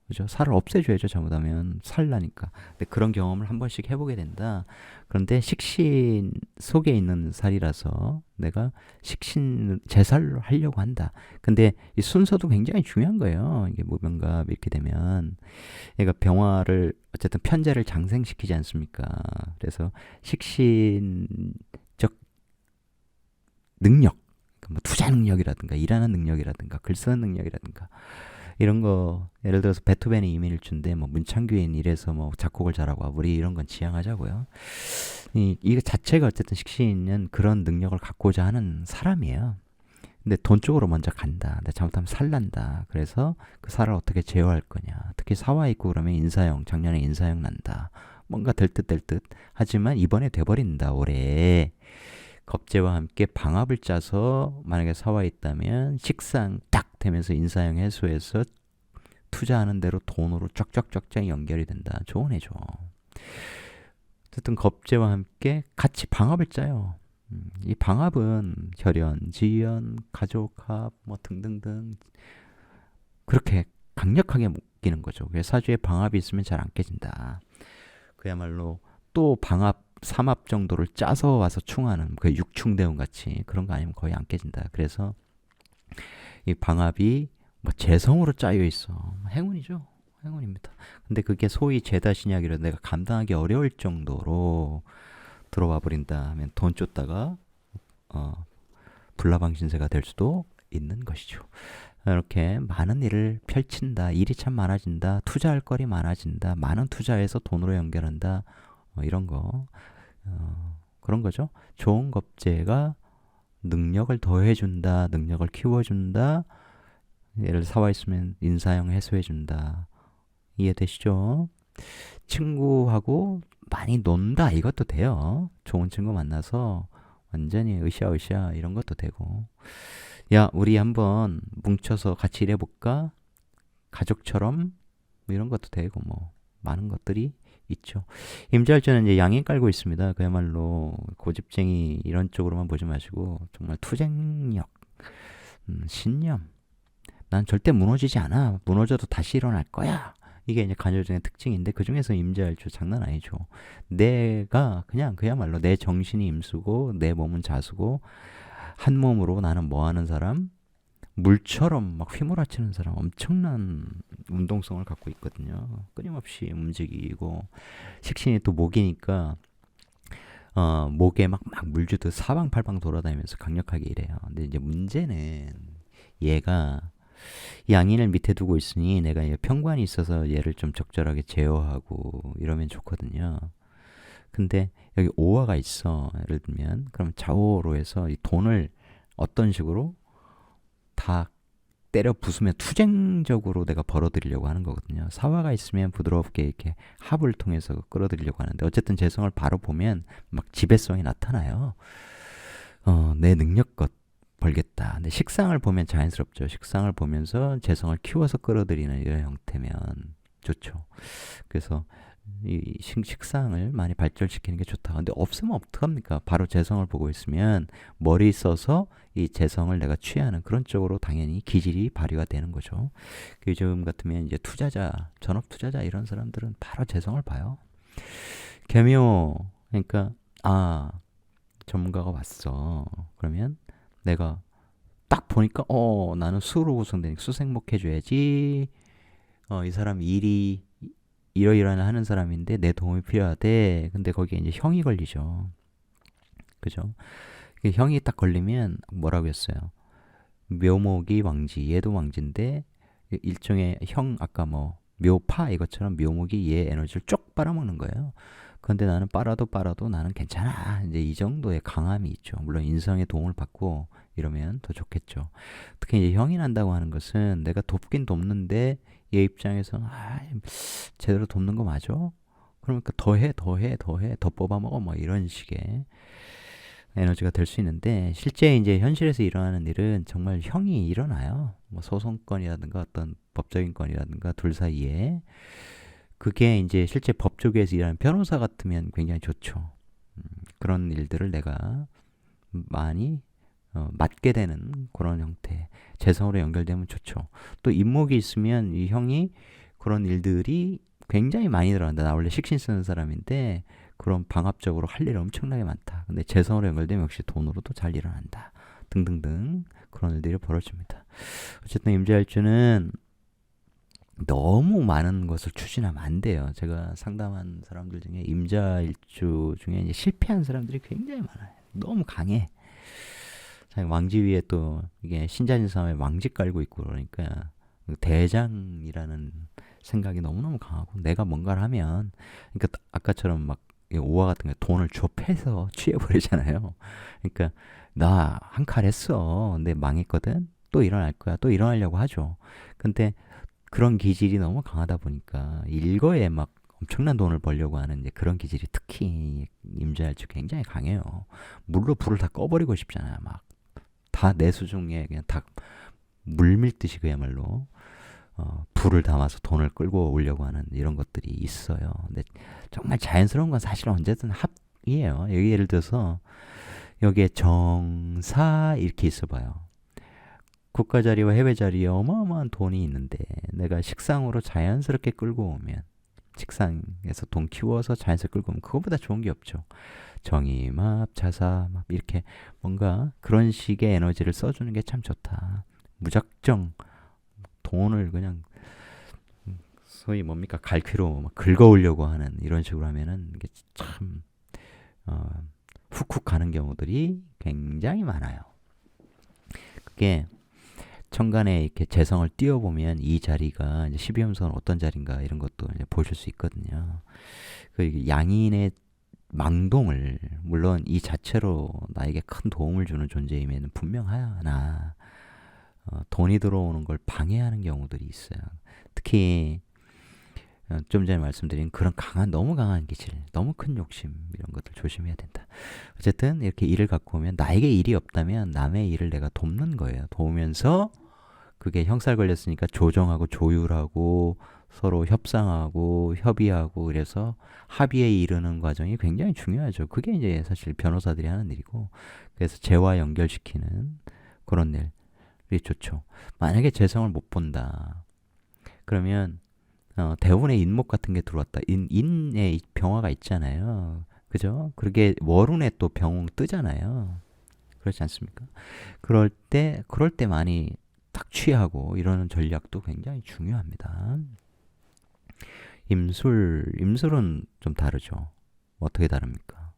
그죠? 살을 없애줘야죠. 잘못하면 살나니까. 근데 그런 경험을 한 번씩 해보게 된다. 그런데 식신 속에 있는 살이라서 내가 식신 제살로 하려고 한다. 근데 이 순서도 굉장히 중요한 거예요. 이게 무병갑 이렇게 되면 얘가 병화를 어쨌든 편재를 장생시키지 않습니까? 그래서 식신적 능력, 뭐 투자 능력이라든가 일하는 능력이라든가 글 쓰는 능력이라든가 이런 거 예를 들어서 베토벤이 이민일주인데 뭐 문창규인 이래서 뭐 작곡을 잘하고 우리 이런 건 지향하자고요. 이거 자체가 어쨌든 식신은 그런 능력을 갖고자 하는 사람이에요. 근데 돈 쪽으로 먼저 간다. 근데 잘못하면 살난다. 그래서 그 살을 어떻게 제어할 거냐. 특히 사화 있고 그러면 인사형, 작년에 인사형 난다. 뭔가 될 듯 될 듯. 하지만 이번에 돼버린다. 올해. 겁재와 함께 방합을 짜서 만약에 사화 있다면 식상 딱 되면서 인사형 해소해서 투자하는 대로 돈으로 쫙쫙쫙쫙 연결이 된다. 좋은 해죠. 어쨌든 겁재와 함께 같이 방합을 짜요. 이 방합은 혈연, 지연, 가족합 뭐 등등등 그렇게 강력하게 묶이는 거죠. 그래서 사주에 방합이 있으면 잘 안 깨진다. 그야말로 또 방합 삼합 정도를 짜서 와서 충하는 그 육충대운 같이 그런 거 아니면 거의 안 깨진다. 그래서 이 방합이 뭐 재성으로 짜여 있어. 행운이죠. 행운입니다. 근데 그게 소위 죄다 신약이라 내가 감당하기 어려울 정도로 들어와 버린다 하면 돈 쫓다가 불나방신세가 될 수도 있는 것이죠. 이렇게 많은 일을 펼친다. 일이 참 많아진다. 투자할 거리 많아진다. 많은 투자해서 돈으로 연결한다. 이런 거 그런 거죠. 좋은 겁재가 능력을 더해준다. 능력을 키워준다. 얘를 사와 있으면 인사형 해소해준다. 이해되시죠? 친구하고 많이 논다. 이것도 돼요. 좋은 친구 만나서 완전히 으쌰으쌰 이런 것도 되고. 야, 우리 한번 뭉쳐서 같이 일해볼까? 가족처럼 뭐 이런 것도 되고 뭐 많은 것들이 있죠. 임자일주는 이제 양이 깔고 있습니다. 그야말로 고집쟁이 이런 쪽으로만 보지 마시고 정말 투쟁력, 신념. 난 절대 무너지지 않아. 무너져도 다시 일어날 거야. 이게 이제 간여종의 특징인데 그 중에서 임자일주 장난 아니죠. 내가 그냥 그야말로 내 정신이 임수고 내 몸은 자수고 한 몸으로 나는 뭐 하는 사람? 물처럼 막 휘몰아치는 사람 엄청난 운동성을 갖고 있거든요. 끊임없이 움직이고 식신이 또 목이니까 목에 막 물주듯 사방팔방 돌아다니면서 강력하게 일해요. 근데 이제 문제는 얘가 양인을 밑에 두고 있으니 내가 편관이 있어서 얘를 좀 적절하게 제어하고 이러면 좋거든요. 근데 여기 오화가 있어. 예를 들면 그럼 좌우로 해서 이 돈을 어떤 식으로 다 때려 부수면 투쟁적으로 내가 벌어들이려고 하는 거거든요. 사화가 있으면 부드럽게 이렇게 합을 통해서 끌어들이려고 하는데 어쨌든 재성을 바로 보면 막 지배성이 나타나요. 내 능력껏 벌겠다. 근데 식상을 보면 자연스럽죠. 식상을 보면서 재성을 키워서 끌어들이는 이런 형태면 좋죠. 그래서 이 식상을 많이 발전시키는 게 좋다. 근데 없으면 어떡합니까? 바로 재성을 보고 있으면 머리 써서 이 재성을 내가 취하는 그런 쪽으로 당연히 기질이 발휘가 되는 거죠. 요즘 같으면 이제 투자자, 전업 투자자 이런 사람들은 바로 재성을 봐요. 개묘, 그러니까 전문가가 왔어. 그러면 내가 딱 보니까 나는 수로 구성되니까 수생목 해줘야지. 이 사람 일이 이러이러한 하는 사람인데 내 도움이 필요하대. 근데 거기에 이제 형이 걸리죠. 그죠? 형이 딱 걸리면 뭐라고 했어요? 묘목이 왕지, 얘도 왕지인데 일종의 형 아까 뭐 묘파 이것처럼 묘목이 얘 에너지를 쭉 빨아먹는 거예요. 근데 나는 빨아도 나는 괜찮아. 이제 이 정도의 강함이 있죠. 물론 인성의 도움을 받고 이러면 더 좋겠죠. 특히 이제 형이 난다고 하는 것은 내가 돕긴 돕는데 얘 입장에서는 제대로 돕는 거 맞아? 그러니까 더해 더 뽑아먹어 뭐 이런 식의 에너지가 될 수 있는데 실제 이제 현실에서 일어나는 일은 정말 형이 일어나요. 뭐 소송건이라든가 어떤 법적인 건이라든가 둘 사이에 그게 이제 실제 법 쪽에서 일하는 변호사 같으면 굉장히 좋죠. 그런 일들을 내가 많이 맡게 되는 그런 형태 재성으로 연결되면 좋죠. 또 인목이 있으면 이 형이 그런 일들이 굉장히 많이 들어간다. 나 원래 식신 쓰는 사람인데 그런 방합적으로 할 일이 엄청나게 많다. 근데 재성으로 연결되면 역시 돈으로도 잘 일어난다. 등등등 그런 일들이 벌어집니다. 어쨌든 임자일주는 너무 많은 것을 추진하면 안 돼요. 제가 상담한 사람들 중에 임자일주 중에 이제 실패한 사람들이 굉장히 많아요. 너무 강해. 왕지 위에 또 이게 신자진사에 왕지 깔고 있고 그러니까 대장이라는 생각이 너무너무 강하고 내가 뭔가를 하면 그러니까 아까처럼 막 오화 같은 거 돈을 좁혀서 취해버리잖아요. 그러니까 나 한 칼 했어. 근데 망했거든. 또 일어날 거야. 또 일어나려고 하죠. 근데 그런 기질이 너무 강하다 보니까 일거에 막 엄청난 돈을 벌려고 하는 이제 그런 기질이 특히 임자일주 굉장히 강해요. 물로 불을 다 꺼버리고 싶잖아요. 막 다 내수 중에 그냥 다 물밀듯이 그야말로 불을 담아서 돈을 끌고 오려고 하는 이런 것들이 있어요. 근데 정말 자연스러운 건 사실 언제든 합이에요. 여기 예를 들어서 여기에 정사 이렇게 있어봐요. 국가 자리와 해외 자리에 어마어마한 돈이 있는데 내가 식상으로 자연스럽게 끌고 오면 식상에서 돈 키워서 자연스럽게 끌고 오면 그거보다 좋은 게 없죠. 정의합, 자사합 이렇게 뭔가 그런 식의 에너지를 써주는 게 참 좋다. 무작정 돈을 그냥 소위 뭡니까 갈퀴로 막 긁어오려고 하는 이런 식으로 하면은 이게 참 훅훅 가는 경우들이 굉장히 많아요. 그게 천간에 이렇게 재성을 띄워보면 이 자리가 이제 12음성은 어떤 자리인가 이런 것도 이제 보실 수 있거든요. 그 양인의 망동을 물론 이 자체로 나에게 큰 도움을 주는 존재임에는 분명하나 돈이 들어오는 걸 방해하는 경우들이 있어요. 특히 좀 전에 말씀드린 그런 너무 강한 기질, 너무 큰 욕심 이런 것들 조심해야 된다. 어쨌든 이렇게 일을 갖고 오면 나에게 일이 없다면 남의 일을 내가 돕는 거예요. 도우면서 그게 형살 걸렸으니까 조정하고 조율하고 서로 협상하고 협의하고 그래서 합의에 이르는 과정이 굉장히 중요하죠. 그게 이제 사실 변호사들이 하는 일이고 그래서 재와 연결시키는 그런 일이 좋죠. 만약에 재성을 못 본다. 그러면 대운의 인목 같은 게 들어왔다. 인에 병화가 있잖아요. 그죠? 그게 월운에 또 병 뜨잖아요. 그렇지 않습니까? 그럴 때 많이 딱 취하고 이러는 전략도 굉장히 중요합니다. 임술은 좀 다르죠. 어떻게 다릅니까?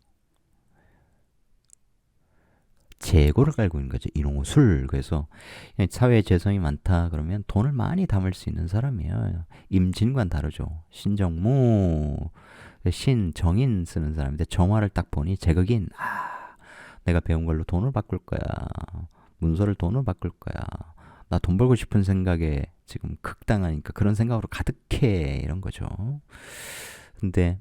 재고를 깔고 있는 거죠. 인호술. 그래서 사회에 재성이 많다 그러면 돈을 많이 담을 수 있는 사람이에요. 임진과는 다르죠. 신정무, 신정인 쓰는 사람인데 정화를 딱 보니 제극인. 내가 배운 걸로 돈을 바꿀 거야. 문서를 돈을 바꿀 거야. 나 돈 벌고 싶은 생각에 지금 극당하니까 그런 생각으로 가득해. 이런 거죠. 근데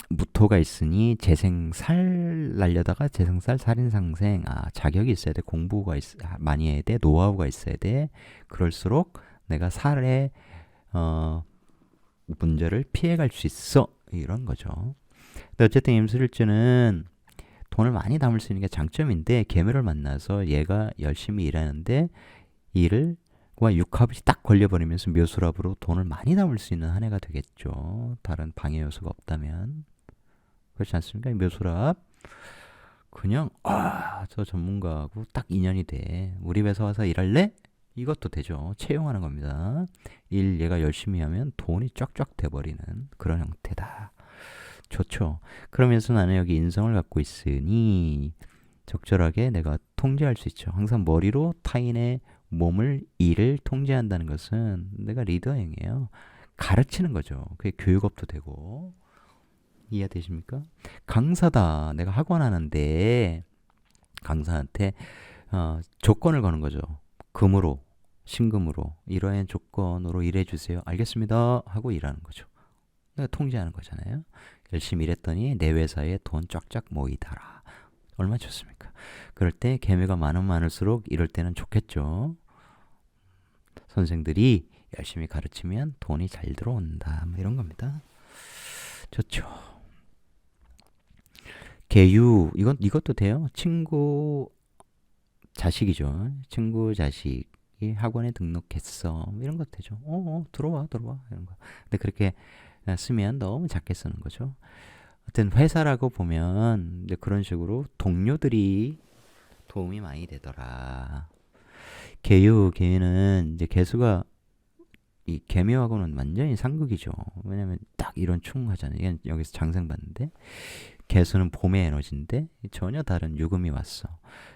무토가 있으니 재생살 날려다가 재생살 살인상생. 자격이 있어야 돼. 공부가 많이 해야 돼. 노하우가 있어야 돼. 그럴수록 내가 살의 문제를 피해갈 수 있어. 이런 거죠. 근데 어쨌든 임술일주는 돈을 많이 담을 수 있는 게 장점인데 계묘를 만나서 얘가 열심히 일하는데 일을 육합이 딱 걸려버리면서 묘수랍으로 돈을 많이 담을 수 있는 한 해가 되겠죠. 다른 방해 요소가 없다면. 그렇지 않습니까? 묘수랍 그냥 저 전문가하고 딱 인연이 돼. 우리 회사 와서 일할래? 이것도 되죠. 채용하는 겁니다. 일 얘가 열심히 하면 돈이 쫙쫙 돼버리는 그런 형태다. 좋죠. 그러면서 나는 여기 인성을 갖고 있으니 적절하게 내가 통제할 수 있죠. 항상 머리로 타인의 몸을, 일을 통제한다는 것은 내가 리더행이에요. 가르치는 거죠. 그게 교육업도 되고. 이해되십니까? 강사다. 내가 학원 하는데 강사한테 조건을 거는 거죠. 금으로, 신금으로 이러한 조건으로 일해주세요. 알겠습니다. 하고 일하는 거죠. 내가 통제하는 거잖아요. 열심히 일했더니 내 회사에 돈 쫙쫙 모이더라. 얼마나 좋습니까? 그럴 때 계매가 많으면 많을수록 이럴 때는 좋겠죠. 선생들이 열심히 가르치면 돈이 잘 들어온다. 뭐 이런 겁니다. 좋죠. 계유 이것도 돼요. 친구 자식이죠. 친구 자식이 학원에 등록했어. 뭐 이런 것도 되죠. 들어와 이런 거. 근데 그렇게 쓰면 너무 작게 쓰는 거죠. 하여튼 회사라고 보면 이제 그런 식으로 동료들이 도움이 많이 되더라. 계유는 이제 개수가 이 개묘하고는 완전히 상극이죠. 왜냐면 딱 이런 충하잖아요. 여기서 장생 봤는데 개수는 봄의 에너지인데 전혀 다른 유금이 왔어.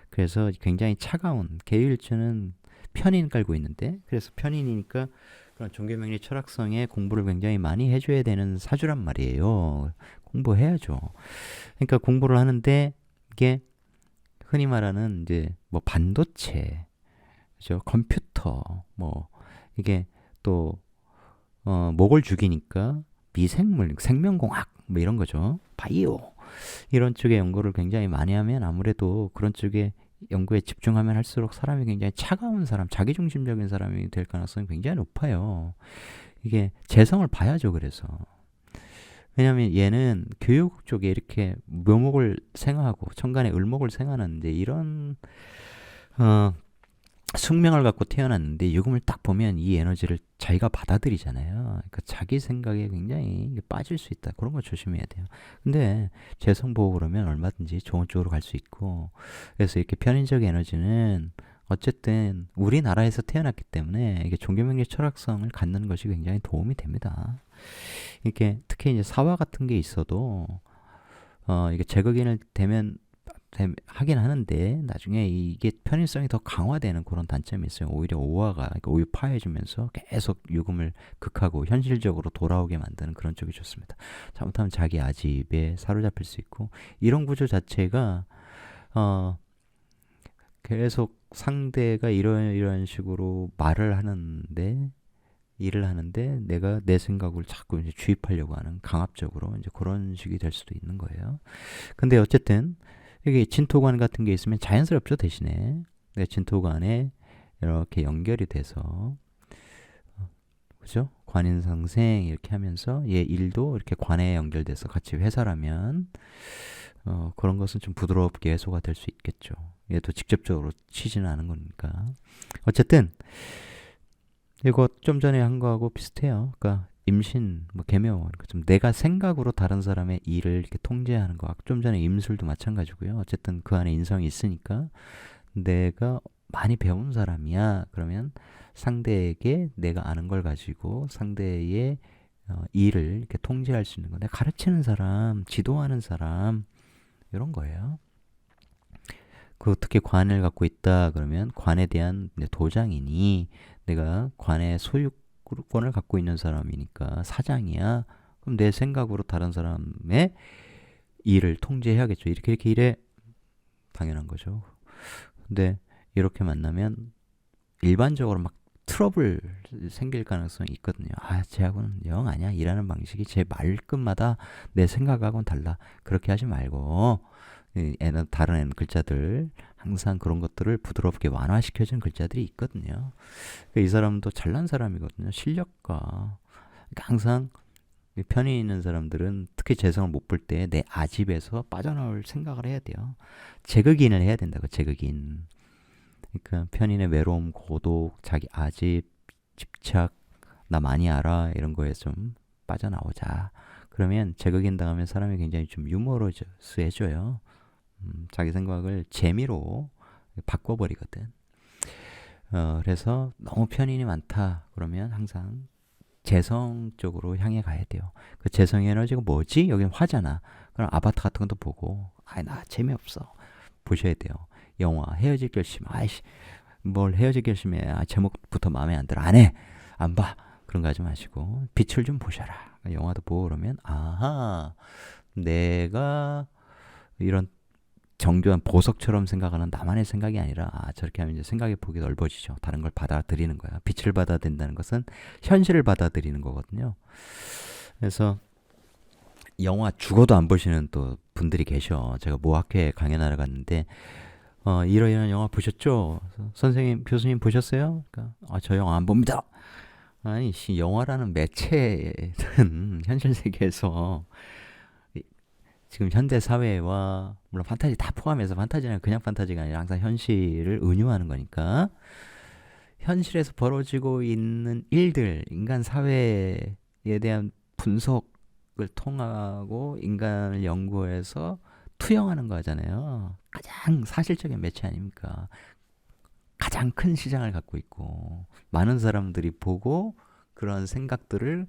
그래서 굉장히 차가운 계유일주는 편인 깔고 있는데 그래서 편인이니까 그런 종교명리 철학성에 공부를 굉장히 많이 해줘야 되는 사주란 말이에요. 공부해야죠. 그러니까 공부를 하는데 이게 흔히 말하는 이제 뭐 반도체, 그죠? 컴퓨터, 뭐 이게 또 목을 죽이니까 미생물, 생명공학 뭐 이런 거죠. 바이오 이런 쪽의 연구를 굉장히 많이 하면 아무래도 그런 쪽에 연구에 집중하면 할수록 사람이 굉장히 차가운 사람, 자기중심적인 사람이 될 가능성이 굉장히 높아요. 이게 재성을 봐야죠. 그래서 왜냐하면 얘는 교육 쪽에 이렇게 묘목을 생하고 천간에 을목을 생하는데 이런 숙명을 갖고 태어났는데 유금을 딱 보면 이 에너지를 자기가 받아들이잖아요. 그러니까 자기 생각에 굉장히 빠질 수 있다. 그런 거 조심해야 돼요. 근데 재성 보고 그러면 얼마든지 좋은 쪽으로 갈 수 있고 그래서 이렇게 편인적 에너지는 어쨌든 우리나라에서 태어났기 때문에 이게 종교명리 철학성을 갖는 것이 굉장히 도움이 됩니다. 이렇게 특히 이제 사화 같은 게 있어도 이게 제거기를 하긴 하는데 나중에 이게 편의성이 더 강화되는 그런 단점이 있어요. 오히려 오화가 그러니까 오유 파해주면서 계속 유금을 극하고 현실적으로 돌아오게 만드는 그런 쪽이 좋습니다. 잘못하면 자기 아집에 사로잡힐 수 있고 이런 구조 자체가 계속 상대가 이런 식으로 말을 하는데, 일을 하는데 내가 내 생각을 자꾸 이제 주입하려고 하는, 강압적으로 이제 그런 식이 될 수도 있는 거예요. 근데 어쨌든 이게 진토관 같은 게 있으면 자연스럽죠. 대신에 내 진토관에 이렇게 연결이 돼서, 그죠? 관인상생 이렇게 하면서 얘 일도 이렇게 관에 연결돼서 같이 회사라면 그런 것은 좀 부드럽게 해소가 될 수 있겠죠. 얘도 직접적으로 치지는 않은 거니까. 어쨌든 이거 좀 전에 한 거하고 비슷해요. 그러니까 임신, 뭐 계묘, 그러니까 좀 내가 생각으로 다른 사람의 일을 이렇게 통제하는 거. 좀 전에 임술도 마찬가지고요. 어쨌든 그 안에 인성이 있으니까 내가 많이 배운 사람이야. 그러면 상대에게 내가 아는 걸 가지고 상대의 일을 이렇게 통제할 수 있는 거. 내가 가르치는 사람, 지도하는 사람, 이런 거예요. 그 특히 관을 갖고 있다 그러면 관에 대한 도장이니, 내가 관의 소유권을 갖고 있는 사람이니까 사장이야. 그럼 내 생각으로 다른 사람의 일을 통제해야겠죠. 이렇게 일해. 당연한 거죠. 근데 이렇게 만나면 일반적으로 막 트러블 생길 가능성이 있거든요. 아, 쟤하고는 영 아니야. 일하는 방식이 제 말끝마다 내 생각하고는 달라. 그렇게 하지 말고, 애는 다른 애는 글자들 항상 그런 것들을 부드럽게 완화시켜주는 글자들이 있거든요. 이 사람도 잘난 사람이거든요. 실력가. 그러니까 항상 편히 있는 사람들은 특히 재성을 못 볼 때 내 아집에서 빠져나올 생각을 해야 돼요. 재극인을 해야 된다고. 재극인. 그러니까 편인의 외로움, 고독, 자기 아집, 집착, 나 많이 알아, 이런 거에 좀 빠져나오자. 그러면 재극인 당하면 사람이 굉장히 좀 유머러스해져요. 자기 생각을 재미로 바꿔버리거든. 그래서 너무 편인이 많다 그러면 항상 재성 쪽으로 향해 가야 돼요. 그 재성 에너지가 뭐지? 여긴 화잖아. 그럼 아바타 같은 것도 보고, 나 재미없어. 보셔야 돼요. 영화 헤어질 결심. 아이씨, 뭘 헤어질 결심해. 제목부터 마음에 안 들어. 안 해. 안 봐. 그런 거 하지 마시고 빛을 좀 보셔라. 영화도 보고 그러면, 아하, 내가 이런 정교한 보석처럼 생각하는 나만의 생각이 아니라, 저렇게 하면 이제 생각의 폭이 넓어지죠. 다른 걸 받아들이는 거야. 빛을 받아들인다는 것은 현실을 받아들이는 거거든요. 그래서 영화 죽어도 안 보시는 또 분들이 계셔. 제가 모학회 강연하러 갔는데, 이런 영화 보셨죠? 선생님, 교수님 보셨어요? 그러니까, 저 영화 안 봅니다. 아니, 영화라는 매체는 현실 세계에서 지금 현대 사회와, 물론 판타지 다 포함해서, 판타지는 그냥 판타지가 아니라 항상 현실을 은유하는 거니까, 현실에서 벌어지고 있는 일들, 인간 사회에 대한 분석을 통하고 인간을 연구해서 투영하는 거잖아요. 가장 사실적인 매체 아닙니까? 가장 큰 시장을 갖고 있고 많은 사람들이 보고 그런 생각들을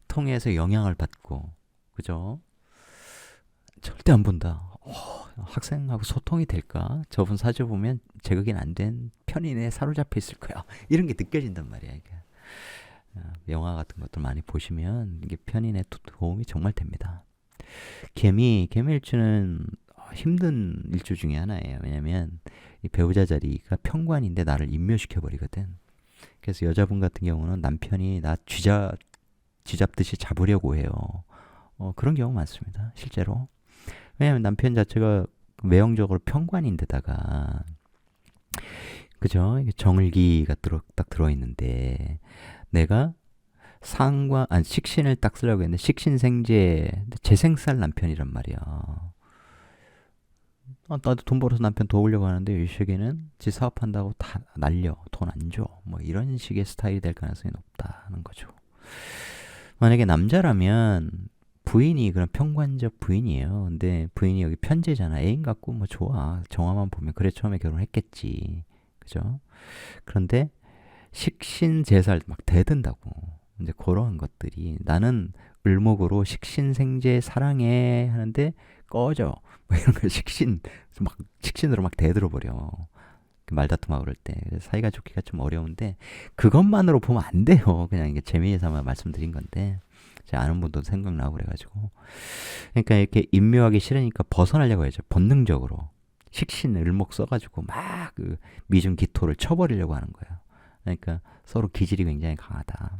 통해서 영향을 받고, 그죠? 절대 안 본다. 학생하고 소통이 될까? 저분 사주 보면 제극인 안 된 편인에 사로잡혀 있을 거야. 이런 게 느껴진단 말이야. 영화 같은 것들 많이 보시면 이게 편인에 도움이 정말 됩니다. 개미일주는 힘든 일주 중에 하나예요. 왜냐면 이 배우자 자리가 편관인데 나를 인묘시켜 버리거든. 그래서 여자분 같은 경우는 남편이 나 쥐잡듯이 잡으려고 해요. 그런 경우 많습니다. 실제로. 왜냐면 남편 자체가 외형적으로 편관인데다가, 그죠? 정을기가 딱 들어있는데, 내가 식신을 딱 쓰려고 했는데, 식신생재, 재생살 남편이란 말이야. 나도 돈 벌어서 남편 도우려고 하는데, 이 시기는 지 사업한다고 다 날려. 돈 안 줘. 뭐 이런 식의 스타일이 될 가능성이 높다는 거죠. 만약에 남자라면, 부인이 그런 편관적 부인이에요. 근데 부인이 여기 편제잖아. 애인 같고 뭐 좋아. 정화만 보면 그래 처음에 결혼했겠지. 그죠? 그런데 식신제살 막 대든다고. 이제 그런 것들이, 나는 을목으로 식신생재 사랑해 하는데 꺼져. 뭐 이런 거 식신으로 막 대들어 버려. 말다툼하고 그럴 때. 사이가 좋기가 좀 어려운데 그것만으로 보면 안 돼요. 그냥 이게 재미에 삼아 말씀드린 건데. 제가 아는 분도 생각나고 그래가지고. 그러니까 이렇게 인묘하기 싫으니까 벗어나려고 해야죠. 본능적으로. 식신, 을목 써가지고 막 그 미중 기토를 쳐버리려고 하는 거예요. 그러니까 서로 기질이 굉장히 강하다.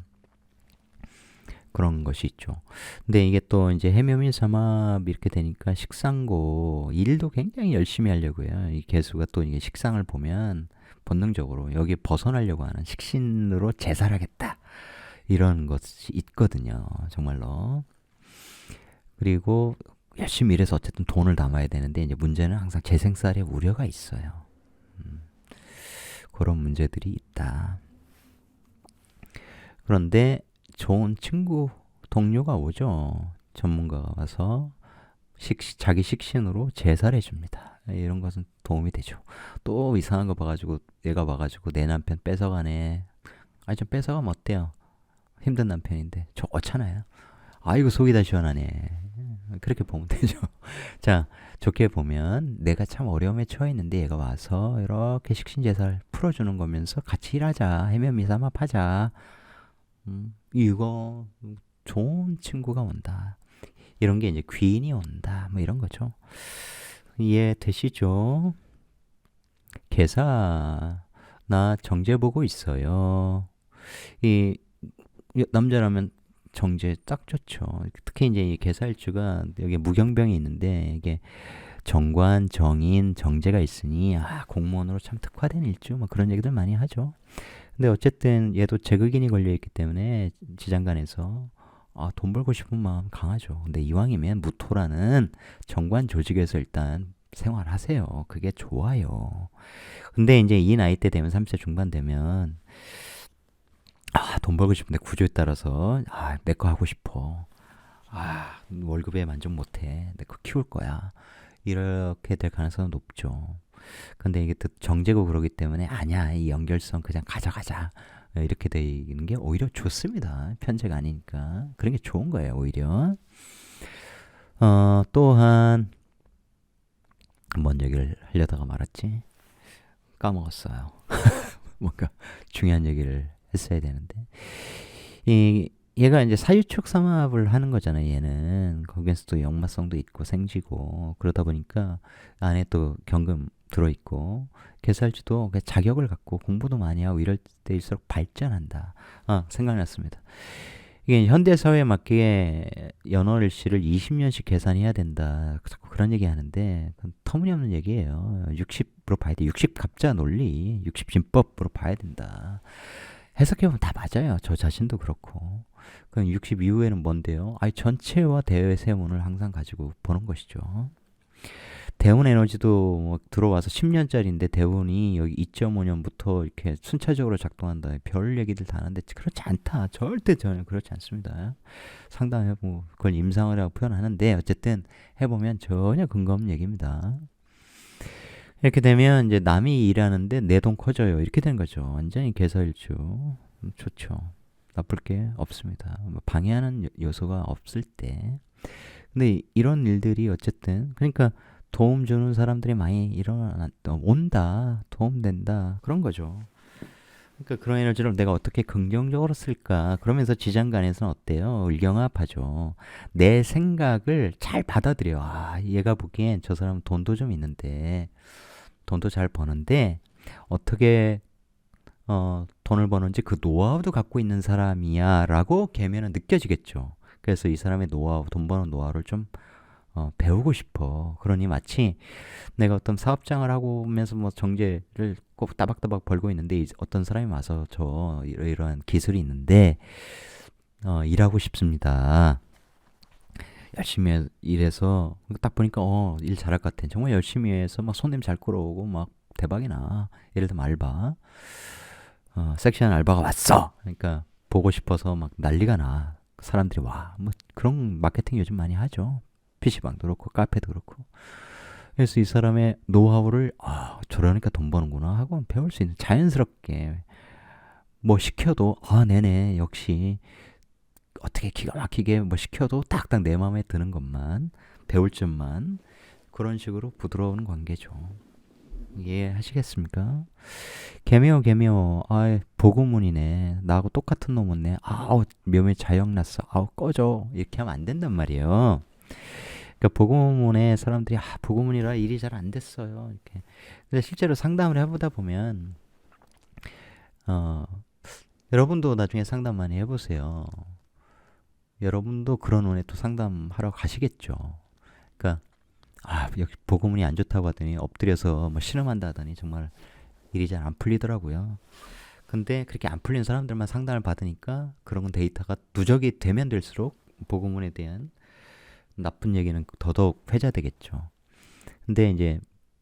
그런 것이 있죠. 근데 이게 또 이제 해묘민 삼합 이렇게 되니까 식상고 일도 굉장히 열심히 하려고 해요. 이 개수가 또 이게 식상을 보면 본능적으로 여기 벗어나려고 하는 식신으로 제살하겠다. 이런 것이 있거든요. 정말로. 그리고 열심히 일해서 어쨌든 돈을 담아야 되는데 이제 문제는 항상 재생살의 우려가 있어요. 그런 문제들이 있다. 그런데 좋은 친구, 동료가 오죠. 전문가가 와서 자기 식신으로 제살해 줍니다. 이런 것은 도움이 되죠. 또 이상한 거 봐가지고 얘가 와가지고 내 남편 뺏어가네. 아니 좀 뺏어가면 어때요? 힘든 남편인데 좋잖아요. 아이고 속이 다 시원하네. 그렇게 보면 되죠. 자, 좋게 보면 내가 참 어려움에 처해 있는데 얘가 와서 이렇게 식신제살 풀어주는 거면서 같이 일하자. 해면미삼합하자. 이거 좋은 친구가 온다. 이런 게 이제 귀인이 온다. 뭐 이런 거죠. 이해되시죠? 개사 나 정제 보고 있어요. 이 남자라면 정제 딱 좋죠. 특히 이제 이 개사일주가 여기 무경병이 있는데 이게 정관, 정인, 정제가 있으니 공무원으로 참 특화된 일주 뭐 그런 얘기들 많이 하죠. 근데 어쨌든 얘도 제극인이 걸려있기 때문에 지장간에서 돈 벌고 싶은 마음 강하죠. 근데 이왕이면 무토라는 정관 조직에서 일단 생활하세요. 그게 좋아요. 근데 이제 이 나이 때 되면 30대 중반 되면 돈 벌고 싶은데 구조에 따라서 내 거 하고 싶어. 월급에 만족 못해. 내 거 키울 거야. 이렇게 될 가능성은 높죠. 근데 이게 또 정제고 그러기 때문에 아니야 이 연결성 그냥 가져가자 이렇게 되는 게 오히려 좋습니다. 편제가 아니니까 그런 게 좋은 거예요 오히려. 또한 뭔 얘기를 하려다가 말았지? 까먹었어요. 뭔가 중요한 얘기를 했어야 되는데 얘가 이제 사유축 삼합을 하는 거잖아요. 얘는 거기에서 또 역마성도 있고 생쥐고 그러다 보니까 안에 또 경금 들어있고 개살지도 자격을 갖고 공부도 많이 하고 이럴 때일수록 발전한다. 생각났습니다. 이게 현대사회에 맞게 연월일시를 20년씩 계산해야 된다. 자꾸 그런 얘기 하는데 그건 터무니없는 얘기예요. 60으로 봐야 돼. 60갑자 논리, 60진법으로 봐야 된다. 해석해보면 다 맞아요. 저 자신도 그렇고. 그럼 60 이후에는 뭔데요? 전체와 대외 세운을 항상 가지고 보는 것이죠. 대운 에너지도 뭐 들어와서 10년짜리인데 대운이 여기 2.5년부터 이렇게 순차적으로 작동한다. 별 얘기들 다 하는데 그렇지 않다. 절대 전혀 그렇지 않습니다. 상당히 뭐 그걸 임상이라고 표현하는데 어쨌든 해보면 전혀 근거 없는 얘기입니다. 이렇게 되면 이제 남이 일하는데 내 돈 커져요. 이렇게 되는 거죠. 완전히 개사일주. 좋죠. 나쁠 게 없습니다. 방해하는 요소가 없을 때. 근데 이런 일들이 어쨌든 그러니까 도움 주는 사람들이 많이 온다. 도움된다. 그런 거죠. 그러니까 그런 에너지를 내가 어떻게 긍정적으로 쓸까? 그러면서 지장간에서는 어때요? 일경합하죠. 내 생각을 잘 받아들여. 얘가 보기엔 저 사람은 돈도 좀 있는데 돈도 잘 버는데 어떻게 돈을 버는지 그 노하우도 갖고 있는 사람이야 라고 걔면은 느껴지겠죠. 그래서 이 사람의 노하우, 돈 버는 노하우를 좀 배우고 싶어. 그러니 마치 내가 어떤 사업장을 하고 오면서 뭐 정제를 꼭 따박따박 벌고 있는데 어떤 사람이 와서 저 이러한 기술이 있는데 일하고 싶습니다. 열심히 일해서 딱 보니까 일 잘할 것 같아. 정말 열심히 해서 막 손님 잘 끌어오고 막 대박이나. 예를 들면 알바. 섹시한 알바가 왔어. 그러니까 보고 싶어서 막 난리가 나. 사람들이 와. 뭐 그런 마케팅 요즘 많이 하죠. PC방도 그렇고 카페도 그렇고. 그래서 이 사람의 노하우를 저러니까 돈 버는구나 하고 배울 수 있는 자연스럽게 뭐 시켜도 네네 역시 어떻게 기가 막히게 뭐 시켜도 딱딱 내 마음에 드는 것만 배울 점만 그런 식으로 부드러운 관계죠. 이해하시겠습니까? 개묘 보고문이네. 나하고 똑같은 놈이네. 묘묘 자역났어. 꺼져. 이렇게 하면 안 된단 말이에요. 그러니까 보고문에 사람들이 보고문이라 일이 잘 안 됐어요. 이렇게. 근데 실제로 상담을 해보다 보면 어, 여러분도 나중에 상담 많이 해보세요. 여러분도 그런 원에 또 상담하러 가시겠죠. 그러니까 역시 보고문이 안 좋다고 하더니 엎드려서 뭐 신음한다 하더니 정말 일이 잘 안 풀리더라고요. 근데 그렇게 안 풀리는 사람들만 상담을 받으니까 그런 데이터가 누적이 되면 될수록 보고문에 대한 나쁜 얘기는 더더욱 회자되겠죠. 근데 이제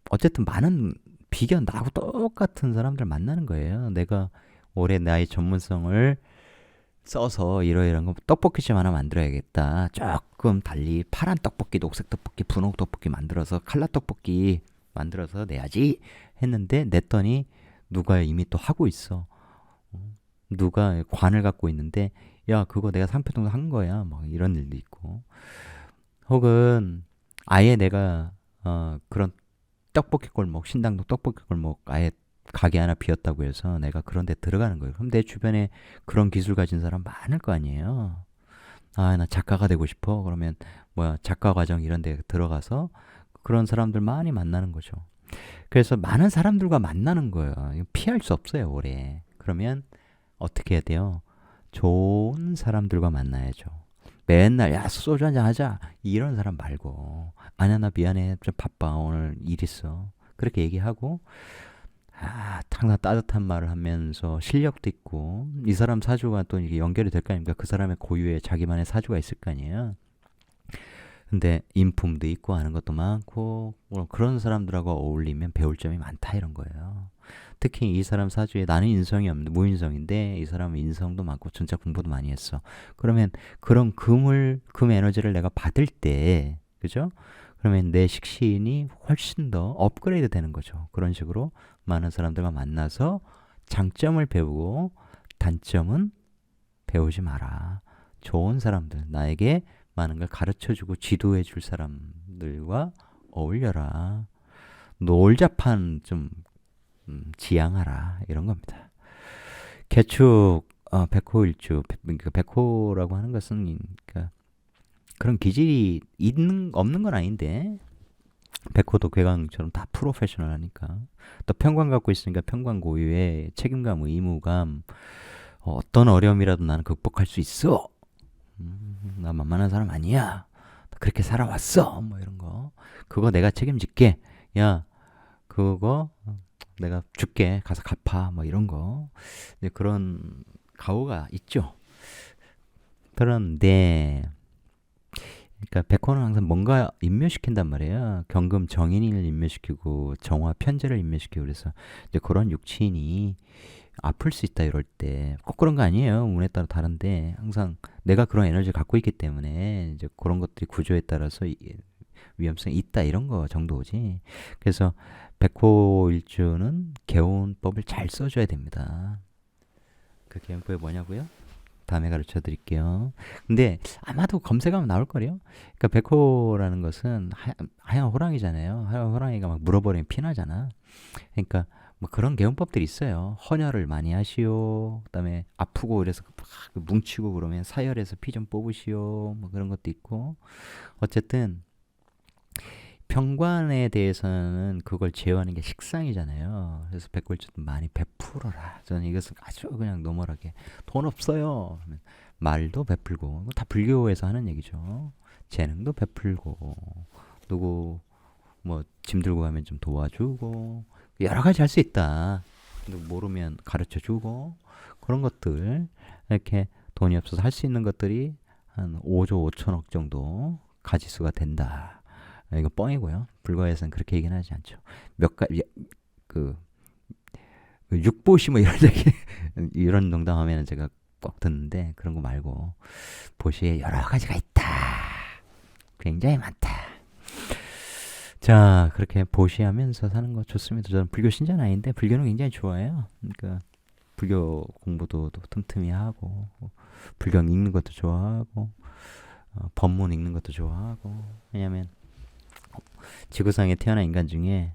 어쨌든 많은 비견 나하고 똑같은 사람들 만나는 거예요. 내가 올해 나의 전문성을 써서 이러이러한 거 떡볶이집 하나 만들어야겠다. 조금 달리 파란 떡볶이, 녹색 떡볶이, 분홍 떡볶이 만들어서 칼라 떡볶이 만들어서 내야지 했는데 냈더니 누가 이미 또 하고 있어. 누가 관을 갖고 있는데 야 그거 내가 상표 등록한 거야. 막 이런 일도 있고. 혹은 아예 내가 그런 떡볶이 골목, 신당동 떡볶이 골목 아예 가게 하나 비었다고 해서 내가 그런 데 들어가는 거예요. 그럼 내 주변에 그런 기술 가진 사람 많을 거 아니에요. 나 작가가 되고 싶어. 그러면 작가 과정 이런 데 들어가서 그런 사람들 많이 만나는 거죠. 그래서 많은 사람들과 만나는 거예요. 피할 수 없어요, 올해. 그러면 어떻게 해야 돼요? 좋은 사람들과 만나야죠. 맨날 야 소주 한잔 하자 이런 사람 말고 아니야 나 미안해 좀 바빠 오늘 일 있어 그렇게 얘기하고 항상 따뜻한 말을 하면서 실력도 있고 이 사람 사주가 또 이게 연결이 될 거 아닙니까? 그 사람의 고유의 자기만의 사주가 있을 거 아니에요. 근데 인품도 있고 하는 것도 많고 그런 사람들하고 어울리면 배울 점이 많다 이런 거예요. 특히 이 사람 사주에 나는 인성이 없는 무인성인데 이 사람은 인성도 많고 진짜 공부도 많이 했어. 그러면 그런 금 에너지를 내가 받을 때 그죠? 그러면 내 식신이 훨씬 더 업그레이드 되는 거죠. 그런 식으로 많은 사람들과 만나서 장점을 배우고 단점은 배우지 마라. 좋은 사람들, 나에게 많은 걸 가르쳐주고 지도해 줄 사람들과 어울려라. 놀자판 좀 지양하라. 이런 겁니다. 개축, 백호일주. 그러니까 백호라고 하는 것은 그러니까 그런 기질이 없는 건 아닌데 백호도 괴강처럼 다 프로페셔널 하니까 또 평관 갖고 있으니까 평관 고유의 책임감, 의무감 어떤 어려움이라도 나는 극복할 수 있어. 나 만만한 사람 아니야. 그렇게 살아왔어. 뭐 이런 거. 그거 내가 책임질게. 야, 그거 내가 줄게. 가서 갚아. 뭐 이런 거. 이제 그런 가오가 있죠. 그런데 그러니까 백호는 항상 뭔가 임묘시킨단 말이에요. 경금 정인을 임묘시키고 정화 편제를 임묘시키고 그래서 이제 그런 육친이 아플 수 있다 이럴 때 꼭 그런 거 아니에요. 운에 따라 다른데 항상 내가 그런 에너지를 갖고 있기 때문에 이제 그런 것들이 구조에 따라서 위험성이 있다 이런 거 정도지. 그래서 백호일주는 개운법을 잘 써줘야 됩니다. 그 개운법이 뭐냐고요? 다음에 가르쳐 드릴게요. 근데 아마도 검색하면 나올 거래요. 그러니까 백호라는 것은 하얀 호랑이잖아요. 하얀 호랑이가 막 물어버리면 피나잖아. 그러니까 뭐 그런 개운법들이 있어요. 헌혈을 많이 하시오. 그다음에 아프고 이래서 막 뭉치고 그러면 사열해서 피 좀 뽑으시오. 뭐 그런 것도 있고. 어쨌든 병관에 대해서는 그걸 제어하는 게 식상이잖아요. 그래서 백골주도 많이 베풀어라. 저는 이것은 아주 그냥 노멀하게 돈 없어요. 말도 베풀고 다 불교에서 하는 얘기죠. 재능도 베풀고 누구 뭐 짐 들고 가면 좀 도와주고 여러 가지 할 수 있다. 모르면 가르쳐 주고 그런 것들 이렇게 돈이 없어서 할 수 있는 것들이 한 5조 5천억 정도 가지수가 된다. 이거 뻥이고요. 불가에서는 그렇게 얘기는 하지 않죠. 몇 가지 그 육보시 뭐 이런 얘기 이런 농담하면 제가 꼭 듣는데 그런 거 말고 보시에 여러 가지가 있다. 굉장히 많다. 자 그렇게 보시하면서 사는 거 좋습니다. 저는 불교 신자는 아닌데 불교는 굉장히 좋아해요. 그러니까 불교 공부도 틈틈이 하고 불경 읽는 것도 좋아하고 법문 읽는 것도 좋아하고 왜냐면 지구상에 태어난 인간 중에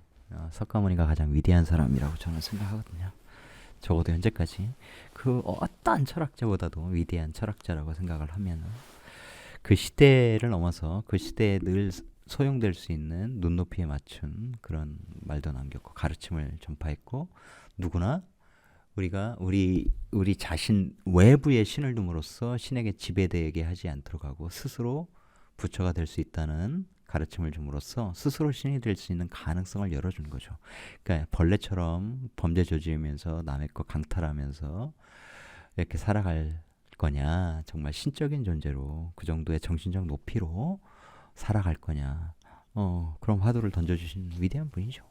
석가모니가 가장 위대한 사람이라고 저는 생각하거든요. 적어도 현재까지 그 어떤 철학자보다도 위대한 철학자라고 생각을 하면 그 시대를 넘어서 그 시대에 늘 소용될 수 있는 눈높이에 맞춘 그런 말도 남겼고 가르침을 전파했고 누구나 우리가 우리 자신 외부에 신을 둠으로써 신에게 지배되게 하지 않도록 하고 스스로 부처가 될 수 있다는 가르침을 줌으로써 스스로 신이 될 수 있는 가능성을 열어주는 거죠. 그러니까 벌레처럼 범죄 저지르면서 남의 거 강탈하면서 이렇게 살아갈 거냐, 정말 신적인 존재로 그 정도의 정신적 높이로 살아갈 거냐. 그럼 화두를 던져주신 위대한 분이죠.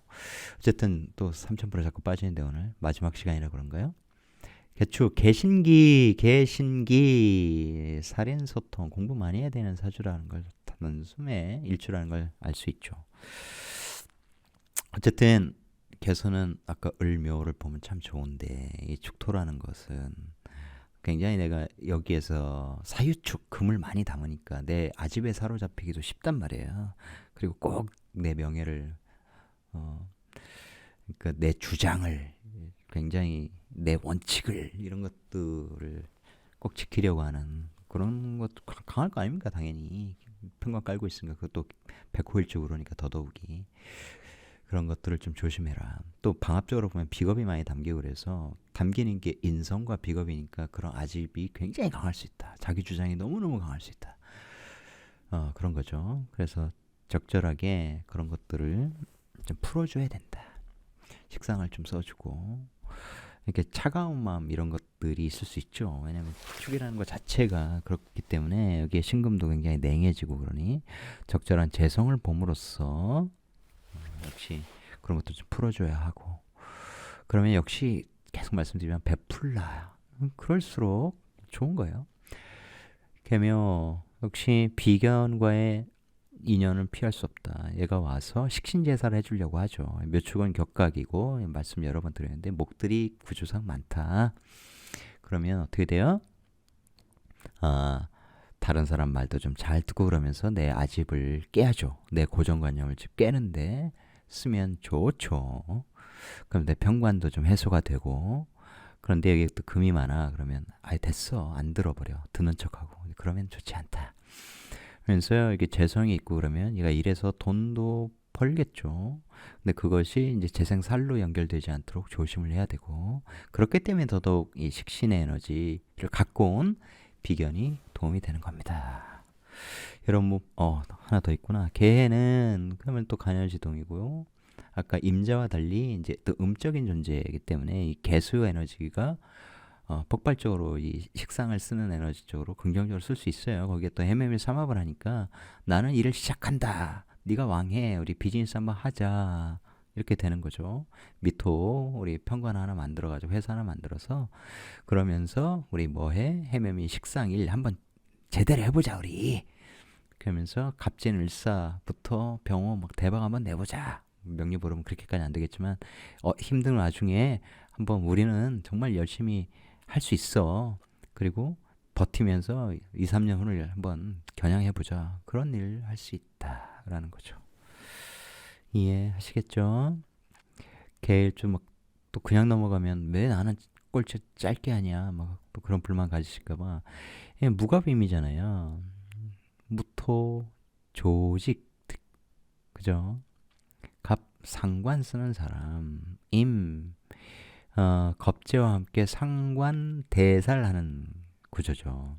어쨌든 또 3000% 자꾸 빠지는데 오늘 마지막 시간이라 그런가요? 개추 개신기 살인소통 공부 많이 해야 되는 사주라는 걸 단숨에 일주라는 걸 알 수 있죠. 어쨌든 개수는 아까 을묘를 보면 참 좋은데 이 축토라는 것은 굉장히 내가 여기에서 사유축 금을 많이 담으니까 내 아집에 사로잡히기도 쉽단 말이에요. 그리고 꼭 내 명예를 그러니까 내 주장을 굉장히 내 원칙을 이런 것들을 꼭 지키려고 하는 그런 것도 강할 거 아닙니까? 당연히 평관 깔고 있으니까 그것도 백호일주 그러니까 더더욱이 그런 것들을 좀 조심해라. 또 방합적으로 보면 비겁이 많이 담기고 그래서 담기는 게 인성과 비겁이니까 그런 아집이 굉장히 강할 수 있다. 자기 주장이 너무너무 강할 수 있다. 그런 거죠. 그래서 적절하게 그런 것들을 좀 풀어줘야 된다. 식상을 좀 써주고 이렇게 차가운 마음 이런 것들이 있을 수 있죠. 왜냐하면 축이라는 것 자체가 그렇기 때문에 여기에 신금도 굉장히 냉해지고 그러니 적절한 재성을 봄으로써 역시 그런 것도 좀 풀어줘야 하고 그러면 역시 계속 말씀드리면 베풀라 그럴수록 좋은 거예요. 개묘 역시 비견과의 인연은 피할 수 없다. 얘가 와서 식신제사를 해주려고 하죠. 묘축은 격각이고 말씀 여러 번 드렸는데 목들이 구조상 많다. 그러면 어떻게 돼요? 다른 사람 말도 좀 잘 듣고 그러면서 내 아집을 깨야죠. 내 고정관념을 좀 깨는데 쓰면 좋죠. 그럼 내 병관도 좀 해소가 되고 그런데 여기 또 금이 많아. 그러면 아예 됐어. 안 들어버려. 듣는 척하고. 그러면 좋지 않다. 그래서 이게 재성이 있고 그러면 얘가 이래서 돈도 벌겠죠. 근데 그것이 이제 재생살로 연결되지 않도록 조심을 해야 되고 그렇기 때문에 더더욱 이 식신의 에너지를 갖고 온 비견이 도움이 되는 겁니다. 여러분 하나 더 있구나. 개는 그러면 또 간열지동이고요. 아까 임자와 달리 이제 또 음적인 존재이기 때문에 이 개수 에너지가 폭발적으로 이 식상을 쓰는 에너지 쪽으로 긍정적으로 쓸 수 있어요. 거기에 또 해매미 삼합을 하니까 나는 일을 시작한다. 네가 왕해. 우리 비즈니스 한번 하자. 이렇게 되는 거죠. 미토 우리 편관 하나 만들어가지고 회사 하나 만들어서 그러면서 우리 뭐해? 해매미 식상일 한번 제대로 해보자 우리. 그러면서 갑진을사부터 병호 막 대박 한번 내보자. 명리보름은 그렇게까지 안 되겠지만 힘든 와중에 한번 우리는 정말 열심히 할 수 있어. 그리고 버티면서 2, 3년 후를 한번 겨냥해보자. 그런 일 할 수 있다라는 거죠. 이해하시겠죠? 개일주 막 또 그냥 넘어가면 왜 나는 꼴찌 짧게 하냐 막 또 그런 불만 가지실까봐 무갑임이잖아요. 무토 조직 그죠? 갑 상관 쓰는 사람 겁재와 함께 상관 대살하는 구조죠.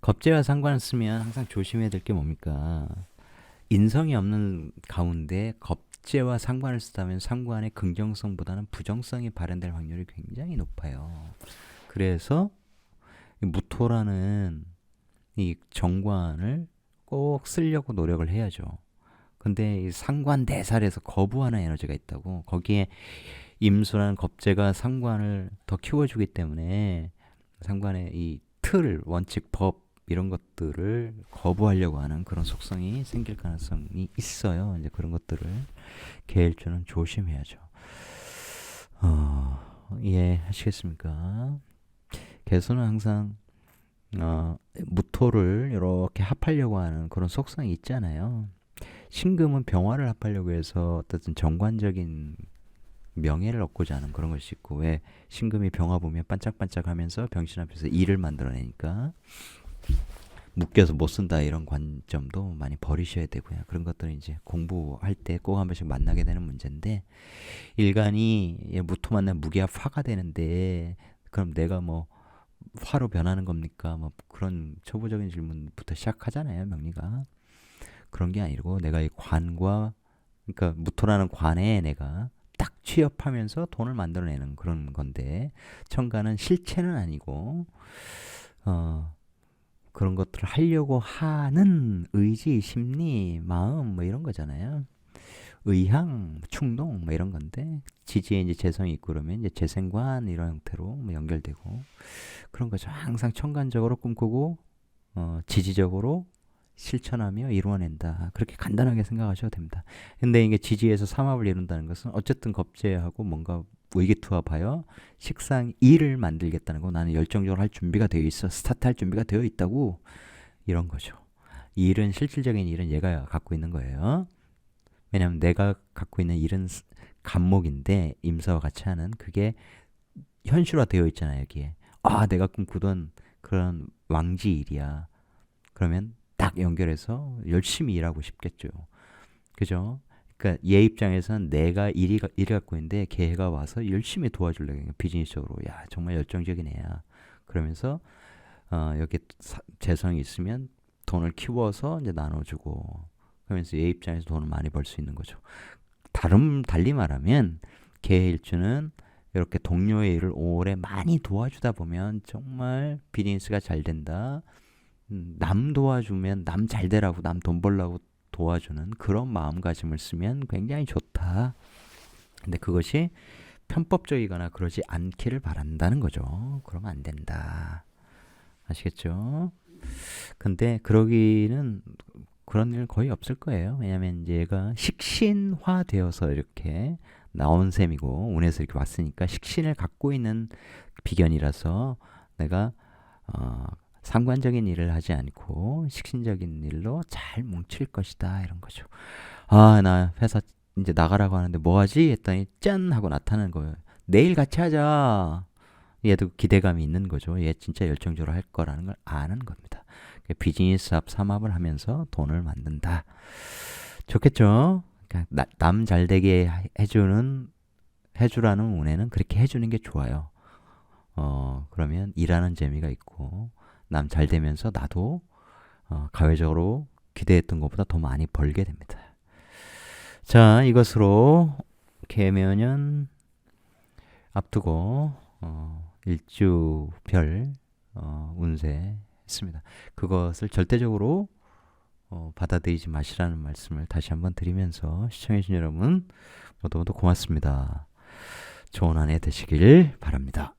겁재와 상관을 쓰면 항상 조심해야 될 게 뭡니까? 인성이 없는 가운데 겁재와 상관을 쓰다면 상관의 긍정성보다는 부정성이 발현될 확률이 굉장히 높아요. 그래서 무토라는 이 정관을 꼭 쓰려고 노력을 해야죠. 근데 이 상관 대살에서 거부하는 에너지가 있다고. 거기에 임수라는 겁재가 상관을 더 키워주기 때문에 상관의 이 틀, 원칙, 법 이런 것들을 거부하려고 하는 그런 속성이 생길 가능성이 있어요. 이제 그런 것들을 개일주는 조심해야죠. 이해하시겠습니까? 개수는 항상 무토를 이렇게 합하려고 하는 그런 속성이 있잖아요. 신금은 병화를 합하려고 해서 어떤 정관적인 명예를 얻고자 하는 그런 것이 있고 왜 신금이 병화 보면 반짝반짝하면서 병신 앞에서 일을 만들어내니까 묶여서 못 쓴다 이런 관점도 많이 버리셔야 되고요. 그런 것들은 이제 공부할 때 꼭 한 번씩 만나게 되는 문제인데, 일간이 무토 만나면 무기와 화가 되는데 그럼 내가 뭐 화로 변하는 겁니까? 뭐 그런 초보적인 질문부터 시작하잖아요, 명리가. 그런 게 아니고 내가 이 관과, 그러니까 무토라는 관에 내가 딱 취업하면서 돈을 만들어내는 그런 건데, 천간은 실체는 아니고 그런 것들을 하려고 하는 의지, 심리, 마음 뭐 이런 거잖아요. 의향, 충동 뭐 이런 건데, 지지에 이제 재성이 있고 그러면 이제 재생관 이런 형태로 뭐 연결되고 그런 거죠. 항상 천간적으로 꿈꾸고 지지적으로 실천하며 이루어낸다. 그렇게 간단하게 생각하셔도 됩니다. 근데 이게 지지에서 삼합을 이룬다는 것은 어쨌든 겁제하고 뭔가 의기투합하여 식상 2를 만들겠다는 거. 나는 열정적으로 할 준비가 되어 있어. 스타트할 준비가 되어 있다고. 이런 거죠. 이 일은, 실질적인 일은 얘가 갖고 있는 거예요. 왜냐하면 내가 갖고 있는 일은 간목인데 임사와 같이 하는, 그게 현실화되어 있잖아요. 여기에 내가 꿈꾸던 그런 왕지 일이야. 그러면 딱 연결해서 열심히 일하고 싶겠죠. 그죠? 그러니까 얘 입장에서는 내가 일이 갖고 있는데 걔가 와서 열심히 도와주려고 해요. 비즈니스적으로. 야, 정말 열정적인 애야. 그러면서 여기 재성이 있으면 돈을 키워서 이제 나눠주고, 그러면서 얘 입장에서 돈을 많이 벌 수 있는 거죠. 달리 말하면 걔 일주는 이렇게 동료의 일을 오래 많이 도와주다 보면 정말 비즈니스가 잘 된다. 남 도와주면 남 잘 되라고, 남 돈 벌라고 도와주는 그런 마음가짐을 쓰면 굉장히 좋다. 근데 그것이 편법적이거나 그러지 않기를 바란다는 거죠. 그러면 안 된다. 아시겠죠? 근데 그러기는, 그런 일 거의 없을 거예요. 왜냐면 이제 얘가 식신화되어서 이렇게 나온 셈이고, 운에서 이렇게 왔으니까 식신을 갖고 있는 비견이라서 내가 상관적인 일을 하지 않고 식신적인 일로 잘 뭉칠 것이다, 이런 거죠. 나 회사 이제 나가라고 하는데 뭐 하지? 했더니 짠 하고 나타나는 거예요. 내일 같이 하자. 얘도 기대감이 있는 거죠. 얘 진짜 열정적으로 할 거라는 걸 아는 겁니다. 비즈니스 합 삼합을 하면서 돈을 만든다. 좋겠죠? 그러니까 남 잘되게 해주라는 운에는 그렇게 해주는 게 좋아요. 그러면 일하는 재미가 있고, 남 잘 되면서 나도 가외적으로 기대했던 것보다 더 많이 벌게 됩니다. 자, 이것으로 개묘년 앞두고 일주별 운세 했습니다. 그것을 절대적으로 받아들이지 마시라는 말씀을 다시 한번 드리면서, 시청해주신 여러분 모두 모두 고맙습니다. 좋은 한 해 되시길 바랍니다.